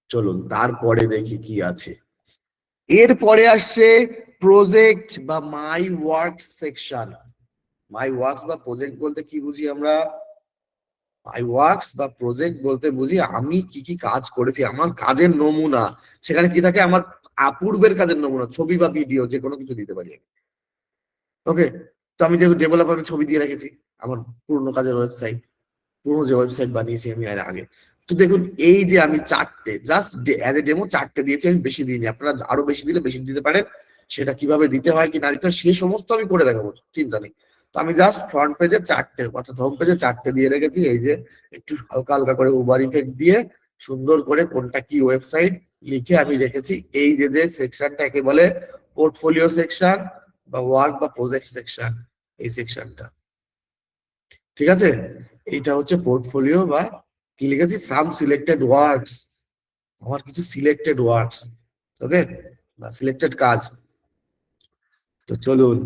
চলুন তারপরে দেখি কি আছে। এরপরে আসছে প্রজেক্ট বা my work section. My works বা প্রজেক্ট বলতে কি বুঝি আমরা? মাই ওয়ার্কস বা প্রজেক্ট বলতে বুঝি আমি কি কি কাজ করেছি, আমার কাজের নমুনা। সেখানে কি থাকে? আমার পূর্বের কাজের নমুনা, ছবি বা ভিডিও যে কোনো কিছু দিতে পারি। ওকে, তো আমি যেহেতু ডেভেলপারের ছবি দিয়ে রেখেছি আমার পুরোনো কাজের ওয়েবসাইট, পুরোনো যে ওয়েবসাইট বানিয়েছি আমি এর আগে। তো দেখুন এই যে আমি চারটে জাস্ট অ্যাজ এ ডেমো চারটে দিয়েছি, আমি বেশি দিইনি, আপনারা আরো বেশি দিলে বেশি দিতে পারেন, সেটা কিভাবে দিতে হয় কি না দিতে হয় সে সমস্ত আমি করে দেখাবো, চিন্তা নেই। তো আমি জাস্ট ফ্রন্ট পেজে চারটে অর্থাৎ হোম পেজে চারটে দিয়ে রেখেছি, এই যে একটু হালকা হালকা করে উবার ইফেক্ট দিয়ে সুন্দর করে কোনটা কি ওয়েবসাইট লিখে আমি রেখেছি। এই যে যে সেকশনটা একে বলে পোর্টফোলিও সেকশন বা ওয়ার্ক বা প্রজেক্ট সেকশন, এই সেকশনটা, ঠিক আছে, এটা হচ্ছে পোর্টফোলিও বা কি লিখেছি সাম সিলেক্টেড ওয়ার্কস, আমার কিছু সিলেক্টেড ওয়ার্কস, ওকে, বা সিলেক্টেড কাজ। তো চলুন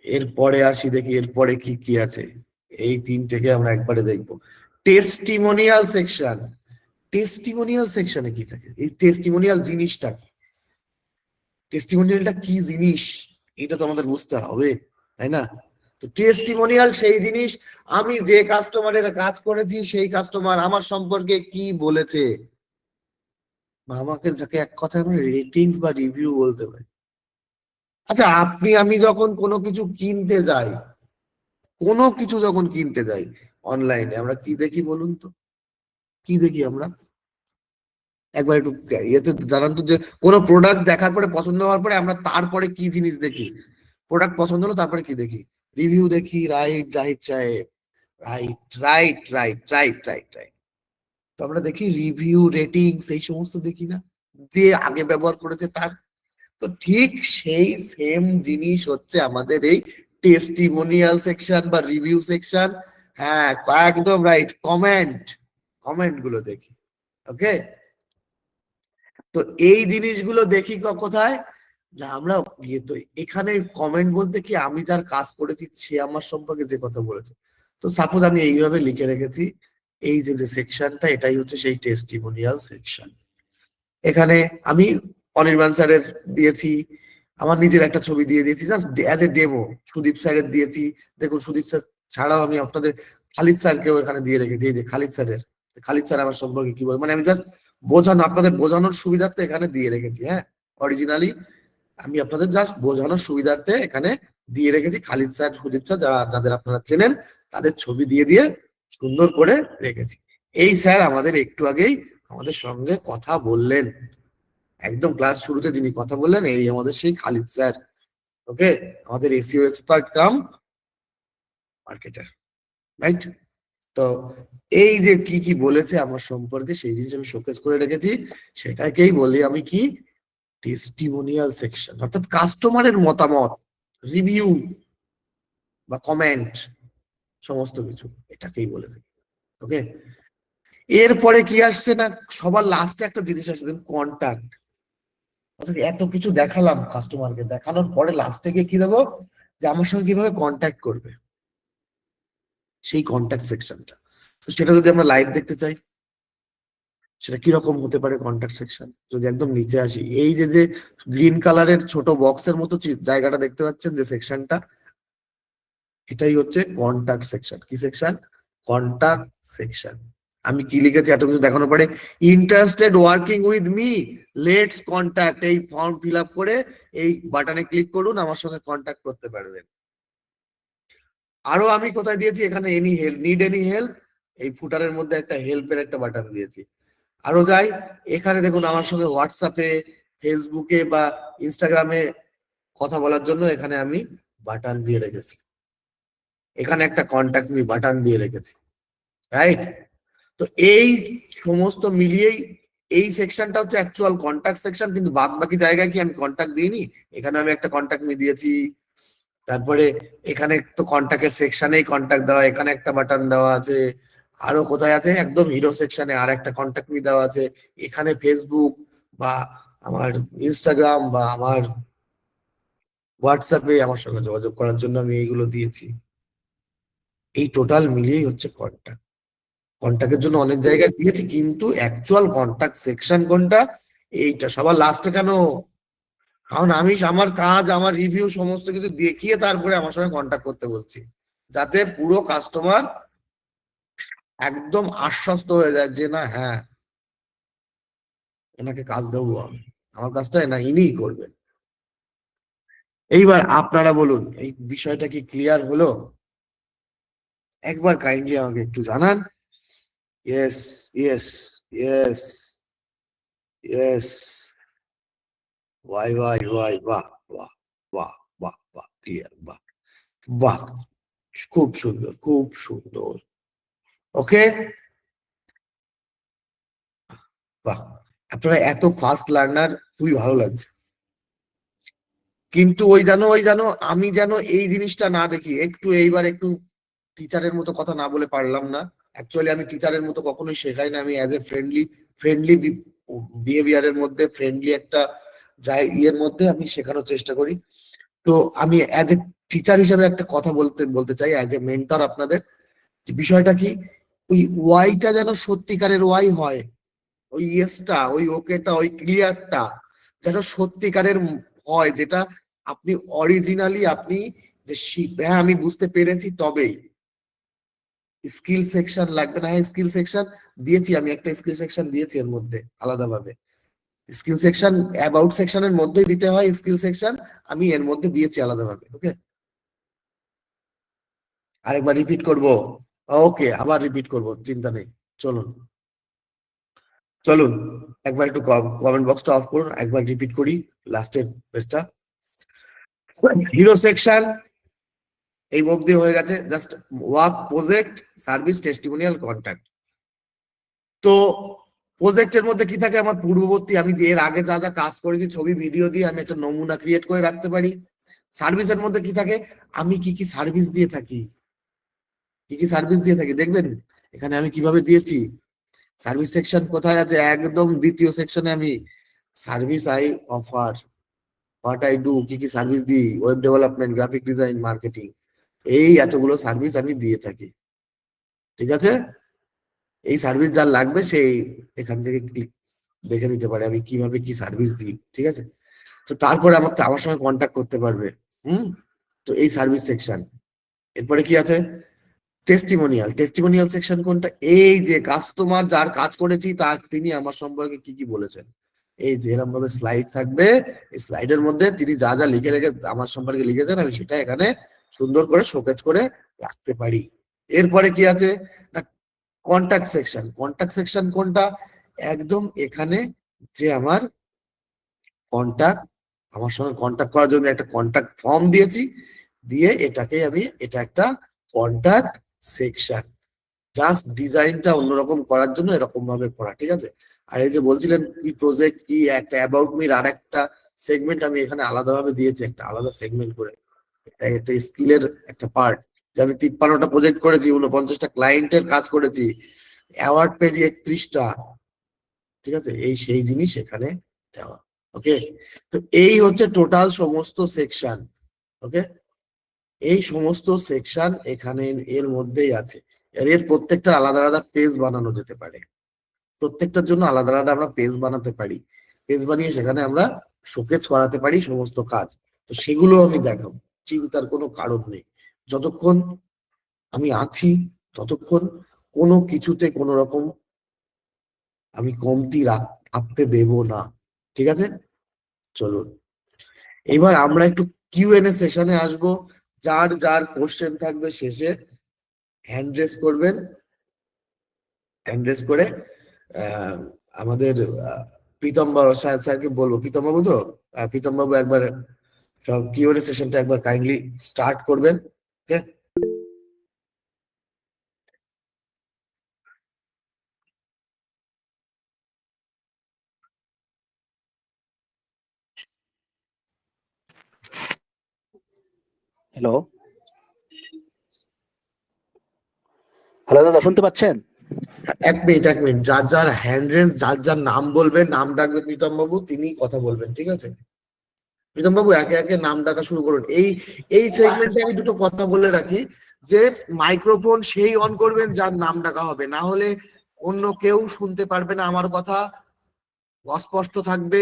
এরপরে আসি, দেখি এরপরে কি কি আছে, এই তিনটেকে আমরা একবারে দেখবো। টেস্টিমোনিয়াল সেকশন, টেস্টিমোনিয়াল সেকশনে কি থাকে, এই টেস্টিমোনিয়াল জিনিসটা কি, টেস্টিমোনিয়ালটা কি জিনিস এটা তো আমাদের বুঝতে হবে, তাই না? তো টেস্টিমোনিয়াল সেই জিনিস আমি যে কাস্টমারের কাজ করেছি সেই কাস্টমার আমার সম্পর্কে কি বলেছে, বা আমাকে যাকে এক কথায় আমরা রেটিংস বা রিভিউ বলতে পারি। আচ্ছা আপনি আমি যখন কোনো কিছু কিনতে যাই, কোনো কিছু যখন কিনতে যাই অনলাইনে, আমরা কি দেখি বলুন তো, কি দেখি আমরা, একবার একটু ইয়েতে জানান তো, যে কোনো প্রোডাক্ট দেখার পরে পছন্দ হওয়ার পরে আমরা তারপরে কি জিনিস দেখি, প্রোডাক্ট পছন্দ হলো তারপরে কি দেখি, রিভিউ দেখি, রাইট জাহিদ সাহেব, right right right right right right. তো আমরা দেখি রিভিউ রেটিংস এই সমস্ত দেখি না, যে আগে ব্যবহার করেছে তার। তো ঠিক সেই সেম জিনিস হচ্ছে আমাদের এই টেস্টিমোনিয়াল সেকশন বা রিভিউ সেকশন। হ্যাঁ একদম রাইট, কমেন্ট, কমেন্ট গুলো দেখি, ওকে। তো এই জিনিসগুলো দেখি কোথায়, না আমরা ইয়ে, তো এখানে কমেন্ট বলতে কি আমি যার কাজ করেছি সে আমার সম্পর্কে যে কথা বলেছে। তো সাপোজ আমি এইভাবে লিখে রেখেছি, এই যে যে সেকশনটা এটাই হচ্ছে সেই টেস্টিমোনিয়াল সেকশন। এখানে আমি অনির্বাণ স্যারের দিয়েছি, আমার নিজের একটা ছবি দিয়ে দিয়েছি just as a demo, Sudip স্যারের দিয়েছি, দেখুন সুদীপ স্যার ছাড়াও আমি আপনাদের খালিদ স্যারকেও এখানে দিয়ে রেখেছি, এই যে খালিদ স্যারের, খালিদ স্যার আমার সম্পর্কে কি বলে, মানে আমি জাস্ট বোঝানো, আপনাদের বোঝানোর সুবিধার্থে এখানে দিয়ে রেখেছি, হ্যাঁ অরিজিনালি আমি আপনাদের জাস্ট বোঝানোর সুবিধার্থে এখানে দিয়ে রেখেছি খালিদ স্যার সুদীপ স্যার যারা যাদের আপনারা চেনেন তাদের ছবি দিয়ে দিয়ে সুন্দর করে রেখেছি। এই স্যার আমাদের একটু আগেই আমাদের সঙ্গে কথা বললেন, একদম ক্লাস শুরুতে যিনি কথা বললেন এই আমাদের সেই খালিদ স্যার, ওকে, আমাদের এসইও এক্সপার্ট কাম মার্কেটার, রাইট। তো এই যে কি কি বলেছে আমার সম্পর্কে সেই জিনিস আমি শোকেস করে রেখেছি, সেটাকেই বলি আমি কি টেস্টিমোনিয়াল সেকশন, অর্থাৎ কাস্টমারের মতামত, রিভিউ বা কমেন্ট সমস্ত কিছু এটাকেই বলে থাকি, ওকে। এরপরে কি আসছে না, সবার লাস্টে একটা জিনিস আসছে, কন্টাক্ট। আচ্ছা এত কিছু দেখালাম কাস্টমারকে, দেখানোর পরে লাস্টে গিয়ে কি দেবো, যে আমার সঙ্গে কিভাবে কন্ট্যাক্ট করবে, সেই কন্ট্যাক্ট সেকশনটা। তো সেটা যদি আমরা লাইভ দেখতে চাই সেটা কিরকম হতে পারে কন্ট্যাক্ট সেকশন, যদি একদম নিচে আসি, এই যে যে গ্রিন কালারের ছোট বক্সের মতো জায়গাটা দেখতে পাচ্ছেন যে সেকশনটা, এটাই হচ্ছে কন্ট্যাক্ট সেকশন। কি সেকশন? Contact section. আমি কি লিখেছি এত কিছু দেখানোর পরে, interested working with me, let's contact, এই ফর্ম ফিল আপ করে এই বাটনে ক্লিক করুন আমার সঙ্গে কন্ট্যাক্ট করতে পারবেন। আরো আমি কোথায় দিয়েছি, এখানে any help, need any help, এই ফুটারের মধ্যে একটা হেল্পের একটা বাটন দিয়েছি। আরো যাই, এখানে দেখুন আমার সঙ্গে হোয়াটসঅ্যাপে, ফেসবুকে বা ইনস্টাগ্রামে কথা বলার জন্য এখানে আমি বাটন দিয়ে রেখেছি, এখানে একটা কন্ট্যাক্ট মি বাটন দিয়ে রেখেছি, রাইট। তো এই সমস্ত মিলিয়েই এই সেকশনটা হচ্ছে অ্যাকচুয়াল কন্ট্যাক্ট সেকশন, কিন্তু বাদ বাকি জায়গায় কি আমি কন্ট্যাক্ট দিইনি, এখানে আমি একটা কন্ট্যাক্ট মি দিয়েছি। তারপরে এখানে তো কন্ট্যাক্টের সেকশনেই কন্ট্যাক্ট দেওয়া, এখানে একটা বাটন দেওয়া আছে। আরো কোথায় আছে, একদম হিরো সেকশনে আর একটা কন্ট্যাক্ট মি দেওয়া আছে। এখানে ফেসবুক বা আমার ইনস্টাগ্রাম বা আমার হোয়াটসঅ্যাপে আমার সঙ্গে যোগাযোগ করার জন্য আমি এইগুলো দিয়েছি। এই টোটাল মিলিয়েই হচ্ছে কন্ট্যাক্ট। কন্ট্যাক্টের জন্য অনেক জায়গায় দিয়েছি, কিন্তু অ্যাকচুয়াল কন্ট্যাক্ট সেকশন কোনটা, এইটা সবার লাস্টে কেন, কারণ আমি আমার কাজ আমার রিভিউ সমস্ত কিছু দেখিয়ে তারপরে আমার সঙ্গে কন্ট্যাক্ট করতে বলছি, যাতে পুরো কাস্টমার একদম আশ্বস্ত হয়ে যায় যে না হ্যাঁ এনাকে কাজ দেবো আমি, আমার কাজটা না ইনিই করবেন। এইবার আপনারা বলুন, এই বিষয়টা কি ক্লিয়ার হলো? একবার কাইন্ডলি আমাকে একটু জানান। Yes, yes, yes, yes. Y Y Y, বাহ বাহ বাহ বাহ বাহ, ক্লিয়ার, বাহ বাহ, খুব সুন্দর, খুব সুন্দর। ওকে, বাহ, আপনারা এত ফাস্ট লার্নার, খুবই ভালো লাগছে। কিন্তু ওই জানো আমি যেন এই জিনিসটা না দেখি, একটু এইবার একটু টিচারের মতো কথা না বলে পারলাম না। অ্যাকচুয়ালি আমি টিচারের মতো কখনোই শেখাই না, আমি অ্যাজ এ ফ্রেন্ডলি বিহেভিয়ারের মধ্যে, ফ্রেন্ডলি একটা ইয়ের মধ্যে আমি শেখানোর চেষ্টা করি। তো আমি অ্যাজ এ টিচার হিসেবে একটা কথা বলতে চাই, অ্যাজ এ মেন্টর আপনাদের, যে বিষয়টা কি, ওই ওয়াইটা যেন সত্যিকারের ওয়াই হয়, ওই ইয়েসটা, ওই ওকেটা, ওই ক্লিয়ারটা যেন সত্যিকারের হয়, যেটা আপনি অরিজিনালি আপনি যে হ্যাঁ আমি বুঝতে পেরেছি তবেই। স্কিল সেকশন লাগবে না, হ্যাঁ স্কিল সেকশন দিয়েছি, আমি একটা স্কিল সেকশন দিয়েছি এর মধ্যে আলাদাভাবে। স্কিল সেকশন অ্যাবাউট সেকশনের মধ্যেই দিতে হয় স্কিল সেকশন, আমি এর মধ্যে দিয়েছি আলাদাভাবে। ওকে, আরেকবার রিপিট করব? ওকে, আবার রিপিট করব, চিন্তা নেই। চলুন চলুন, একবার একটু কমেন্ট বক্সটা অফ করুন, একবার রিপিট করি লাস্টের পেজটা। হিরো সেকশন এই অবধি হয়ে গেছে, just work, project, service, testimonial, contact. তো প্রজেক্টের মধ্যে কি থাকে, আমার পূর্ববর্তী আমি যে এর আগে যা যা কাজ করেছি ছবি ভিডিও দিয়ে আমি একটা নমুনা ক্রিয়েট করে রাখতে পারি। সার্ভিসের মধ্যে কি থাকে, আমি কি কি সার্ভিস দিয়ে থাকি, কি কি সার্ভিস দিয়ে থাকি দেখবেন এখানে আমি কিভাবে দিয়েছি। সার্ভিস সেকশন কোথায় আছে, একদম দ্বিতীয় সেকশনে আমি service I offer, what I do, কি কি সার্ভিস দিই, web development, graphic design, marketing, এই এতগুলো সার্ভিস আমি দিয়ে থাকি। ঠিক আছে, এই সার্ভিস যার লাগবে সেই এখান থেকে ক্লিক দেখে নিতে পারে আমি কিভাবে কি সার্ভিস দিই। ঠিক আছে, তো তারপরে আমার সঙ্গে কন্ট্যাক্ট করতে পারবে। হুম, তো এই সার্ভিস সেকশন। এরপরে কি আছে, টেস্টিমোনিয়াল। টেস্টিমোনিয়াল সেকশন কোনটা, এই যে কাস্টমার যার কাজ করেছি তার তিনি আমার সম্পর্কে কি কি বলেছেন, এই যে এরকম ভাবে স্লাইড থাকবে, এই স্লাইডের মধ্যে তিনি যা যা লিখে রেখে আমার সম্পর্কে লিখেছেন আমি সেটা এখানে সুন্দর করে শোকেজ করে রাখতে পারি। এরপরে কি আছে না, কন্ট্যাক্ট সেকশন। কন্ট্যাক্ট সেকশন কোনটা, একদম এখানে যে আমার কন্ট্যাক্ট, আমার সঙ্গে কন্ট্যাক্ট করার জন্য একটা কন্ট্যাক্ট ফর্ম দিয়েছি, দিয়ে এটাকে আমি, এটা একটা কন্ট্যাক্ট সেকশন, জাস্ট ডিজাইনটা অন্যরকম করার জন্য এরকম ভাবে করা। ঠিক আছে, আর এই যে বলছিলেন কি প্রজেক্ট কি একটা অ্যাবাউট মির আর একটা সেগমেন্ট আমি এখানে আলাদাভাবে দিয়েছি, একটা আলাদা সেগমেন্ট করে, এটা একটা স্কিলের একটা পার্ট, যে আমি 53টা প্রজেক্ট করেছি, 49টা ক্লায়েন্টের কাজ করেছি, অ্যাওয়ার্ড পেয়েছি 31টা। ঠিক আছে, এই সেই জিনিস এখানে দেওয়া। ওকে, তো এই হচ্ছে টোটাল সমস্ত সেকশন। ওকে, এই সমস্ত সেকশন এখানে এর মধ্যেই আছে। এর প্রত্যেকটা আলাদা আলাদা পেজ বানানো যেতে পারে, প্রত্যেকটার জন্য আলাদা আলাদা আমরা পেজ বানাতে পারি, পেজ বানিয়ে সেখানে আমরা শোকেজ করাতে পারি সমস্ত কাজ। তো সেগুলো আমি দেখাবো, চিন্তার কোনো কারণ নেই। যতক্ষণ আমি আছি ততক্ষণ কোনো কিছুতে কোনো রকম আমি কমতি রাখতে দেব না। ঠিক আছে, চলুন এবার আমরা একটু কিউএনএ সেশনে আসবো। যার যার কোশ্চেন থাকবে শেষে হ্যান্ড রেস করবেন, হ্যান্ড রেস করে আমাদের প্রীতম বাবু স্যারকে বলবো, প্রীতম বাবু তো, প্রীতম বাবু একবার সব কিউএনএ সেশনটা একবার কাইন্ডলি স্টার্ট করবেন। ওকে, হ্যালো, হ্যালো দাদা, শুনতে পাচ্ছেন? এক মিনিট, যার যার হ্যান্ড রেস, যার যার নাম বলবেন, নাম ডাকবে প্রীতম বাবু, তিনি কথা বলবেন। ঠিক আছে, প্রীতম বাবু একে একে নাম ডাকা শুরু করুন। এই এই সেগমেন্টে আমি দুটো কথা বলে রাখি, যে মাইক্রোফোন সেই অন করবেন যার নাম ডাকা হবে, না হলে অন্য কেউ শুনতে পারবে না আমার কথা, অস্পষ্ট থাকবে,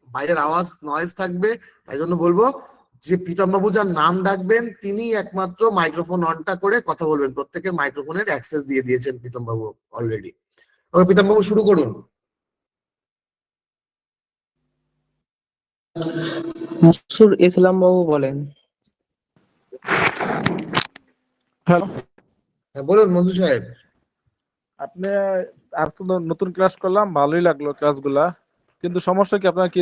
বাইরের আওয়াজ নয়েজ থাকবে। তাই জন্য বলবো যে প্রীতম বাবু যার নাম ডাকবেন তিনি একমাত্র মাইক্রোফোন অনটা করে কথা বলবেন, প্রত্যেকের মাইক্রোফোনের অ্যাক্সেস দিয়ে দিয়েছেন প্রীতম বাবু অলরেডি। ওকে প্রীতম বাবু শুরু করুন। মনসুর ইসলাম বাবু বলেন। হ্যালো, হ্যাঁ বলুন মঞ্জু সাহেব। আপনি আর তো নতুন ক্লাস করলাম, ভালোই লাগলো ক্লাসগুলা, কিন্তু সমস্যা কি আপনার কি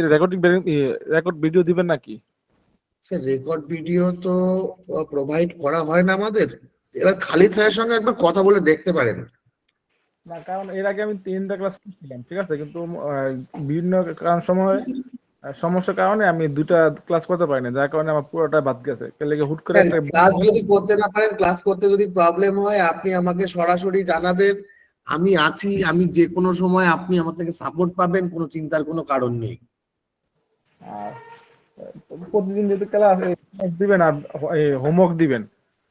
রেকর্ড ভিডিও দিবেন নাকি? স্যার রেকর্ড ভিডিও তো প্রোভাইড করা হয় না আমাদের। এবার খালিদ স্যারের সঙ্গে একবার কথা বলে দেখতে পারেন। না, কারণ এর আগে আমি 3টা ক্লাস করছিলাম, ঠিক আছে, কিন্তু বিভিন্ন কারণ সময় সমস্যার কারণে আমি 2টা ক্লাস করতে পারিনি, যার কারণে আমার পুরোটা বাদ গেছে। এর লেগে হুট করে স্যার একটা ক্লাস যদি করতে না পারেন, ক্লাস করতে যদি প্রবলেম হয়, আপনি আমাকে সরাসরি জানাবেন। আমি আছি, আমি যে কোনো সময় আপনি আমার থেকে সাপোর্ট পাবেন, কোনো চিন্তার কোনো কারণ নেই। আহ, প্রতিদিন যদি ক্লাস দিবেন আর হোমওয়ার্ক দিবেন,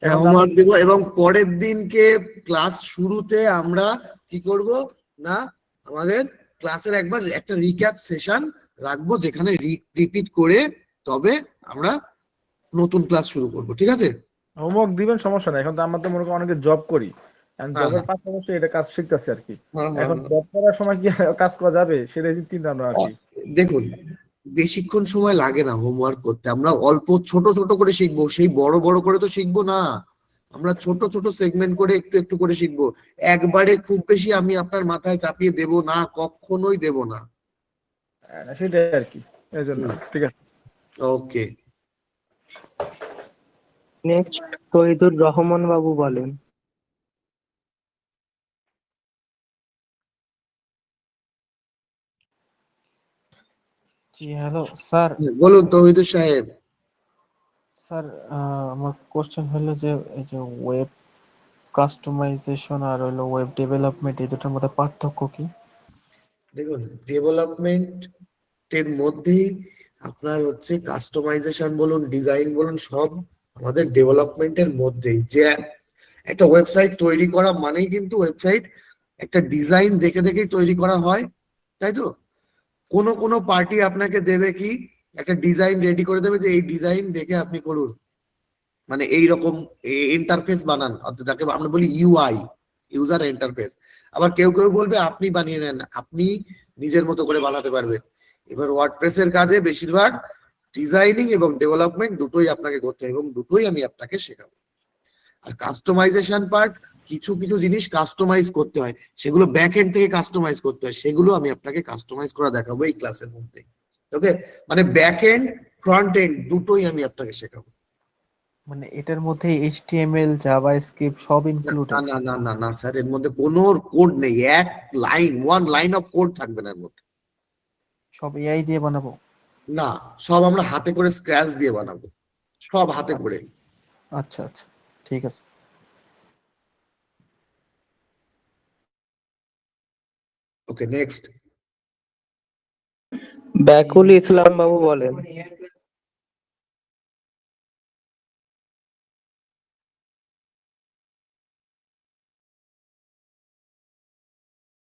এখন তো হোমওয়ার্ক দেবো এবং পরের দিনকে ক্লাস শুরুতে আমরা কি করব না, আমাদের ক্লাসের একবার একটা রিক্যাপ সেশন রাখবো, যেখানে রিপিট করে তবে আমরা নতুন ক্লাস শুরু করব, ঠিক আছে? হোমওয়ার্ক দিবেন, সমস্যা নাই। এখন তো আমরা তো মনে করি অনেকে জব করি, হ্যাঁ জবের হ্যাঁ পাশাপাশি এটা কাজ শিখতেছি আর কি। হ্যাঁ হ্যাঁ এখন হ্যাঁ। জব করার সময় কি কাজ করা যাবে সেটাই চিন্তা ভাবনা আর কি। দেখুন, বেশিক্ষণ সময় লাগে না হোমওয়ার্ক করতে। আমরা অল্প ছোট ছোট করে শিখবো, সেই বড় বড় করে তো শিখবো না। আমরা ছোট ছোট সেগমেন্ট করে একটু একটু করে শিখবো। একবারে খুব বেশি আমি আপনার মাথায় চাপিয়ে দেব না, কখনোই দেব না। সেটাই আর কি, এই জন্য। ঠিক আছে। ওকে। নেক্সট তহিদুর রহমান বাবু বলেন। জি হ্যালো স্যার। বলুন তৌহিদুর সাহেব। স্যার আমার কোশ্চেন হলো যে এই যে ওয়েব কাস্টমাইজেশন আর হলো ওয়েব ডেভেলপমেন্ট, এই দুটোর মধ্যে পার্থক্য কি? দেখুন, ডেভেলপমেন্ট এর মধ্যেই আপনার হচ্ছে কাস্টমাইজেশন বলুন, ডিজাইন বলুন, সব আমাদের ডেভেলপমেন্টের মধ্যেই। যে একটা ওয়েবসাইট তৈরি করা মানেই কিন্তু ওয়েবসাইট একটা ডিজাইন দেখে দেখেই তৈরি করা হয়, তাই তো? কোনো কোনো পার্টি আপনাকে দেবে কি, একটা ডিজাইন রেডি করে দেবে যে এই ডিজাইন দেখে আপনি করুন, মানে এইরকম ইন্টারফেস বানান, অর্থাৎ যাকে আমরা বলি ইউআই, ইউজার ইন্টারফেস। আবার কেউ কেউ বলবে আপনি বানিয়ে নেন, আপনি নিজের মতো করে বানাতে পারবেন। এবার ওয়ার্ডপ্রেসের কাজে বেশিরভাগ ডিজাইনিং এবং ডেভেলপমেন্ট দুটোই আপনাকে করতে হয়, এবং দুটোই আমি আপনাকে শেখাবো। আর কাস্টমাইজেশন পার্ট, কিছু কিছু জিনিস কাস্টমাইজ করতে হয়, সেগুলো ব্যাক এন্ড থেকে কাস্টমাইজ করতে হয়, সেগুলো আমি আপনাকে কাস্টমাইজ করা দেখাবো এই ক্লাসের মধ্যে। ওকে, মানে ব্যাক এন্ড ফ্রন্ট এন্ড দুটোই আমি আপনাকে শেখাবো। মানে এটার মধ্যে এইচটিএমএল জাভাস্ক্রিপ্ট সব না ইনক্লুডেড? না না না না স্যার, এর মধ্যে কোনো কোড নেই, এক line, one line of code থাকবে না এর মধ্যে। সব এআই দিয়ে বানাবো? না, সব আমরা হাতে করে স্ক্র্যাচ দিয়ে বানাবো, সব হাতে করে। আচ্ছা আচ্ছা, ঠিক আছে। Okay next. ব্যাকুল ইসলাম বাবু বলেন।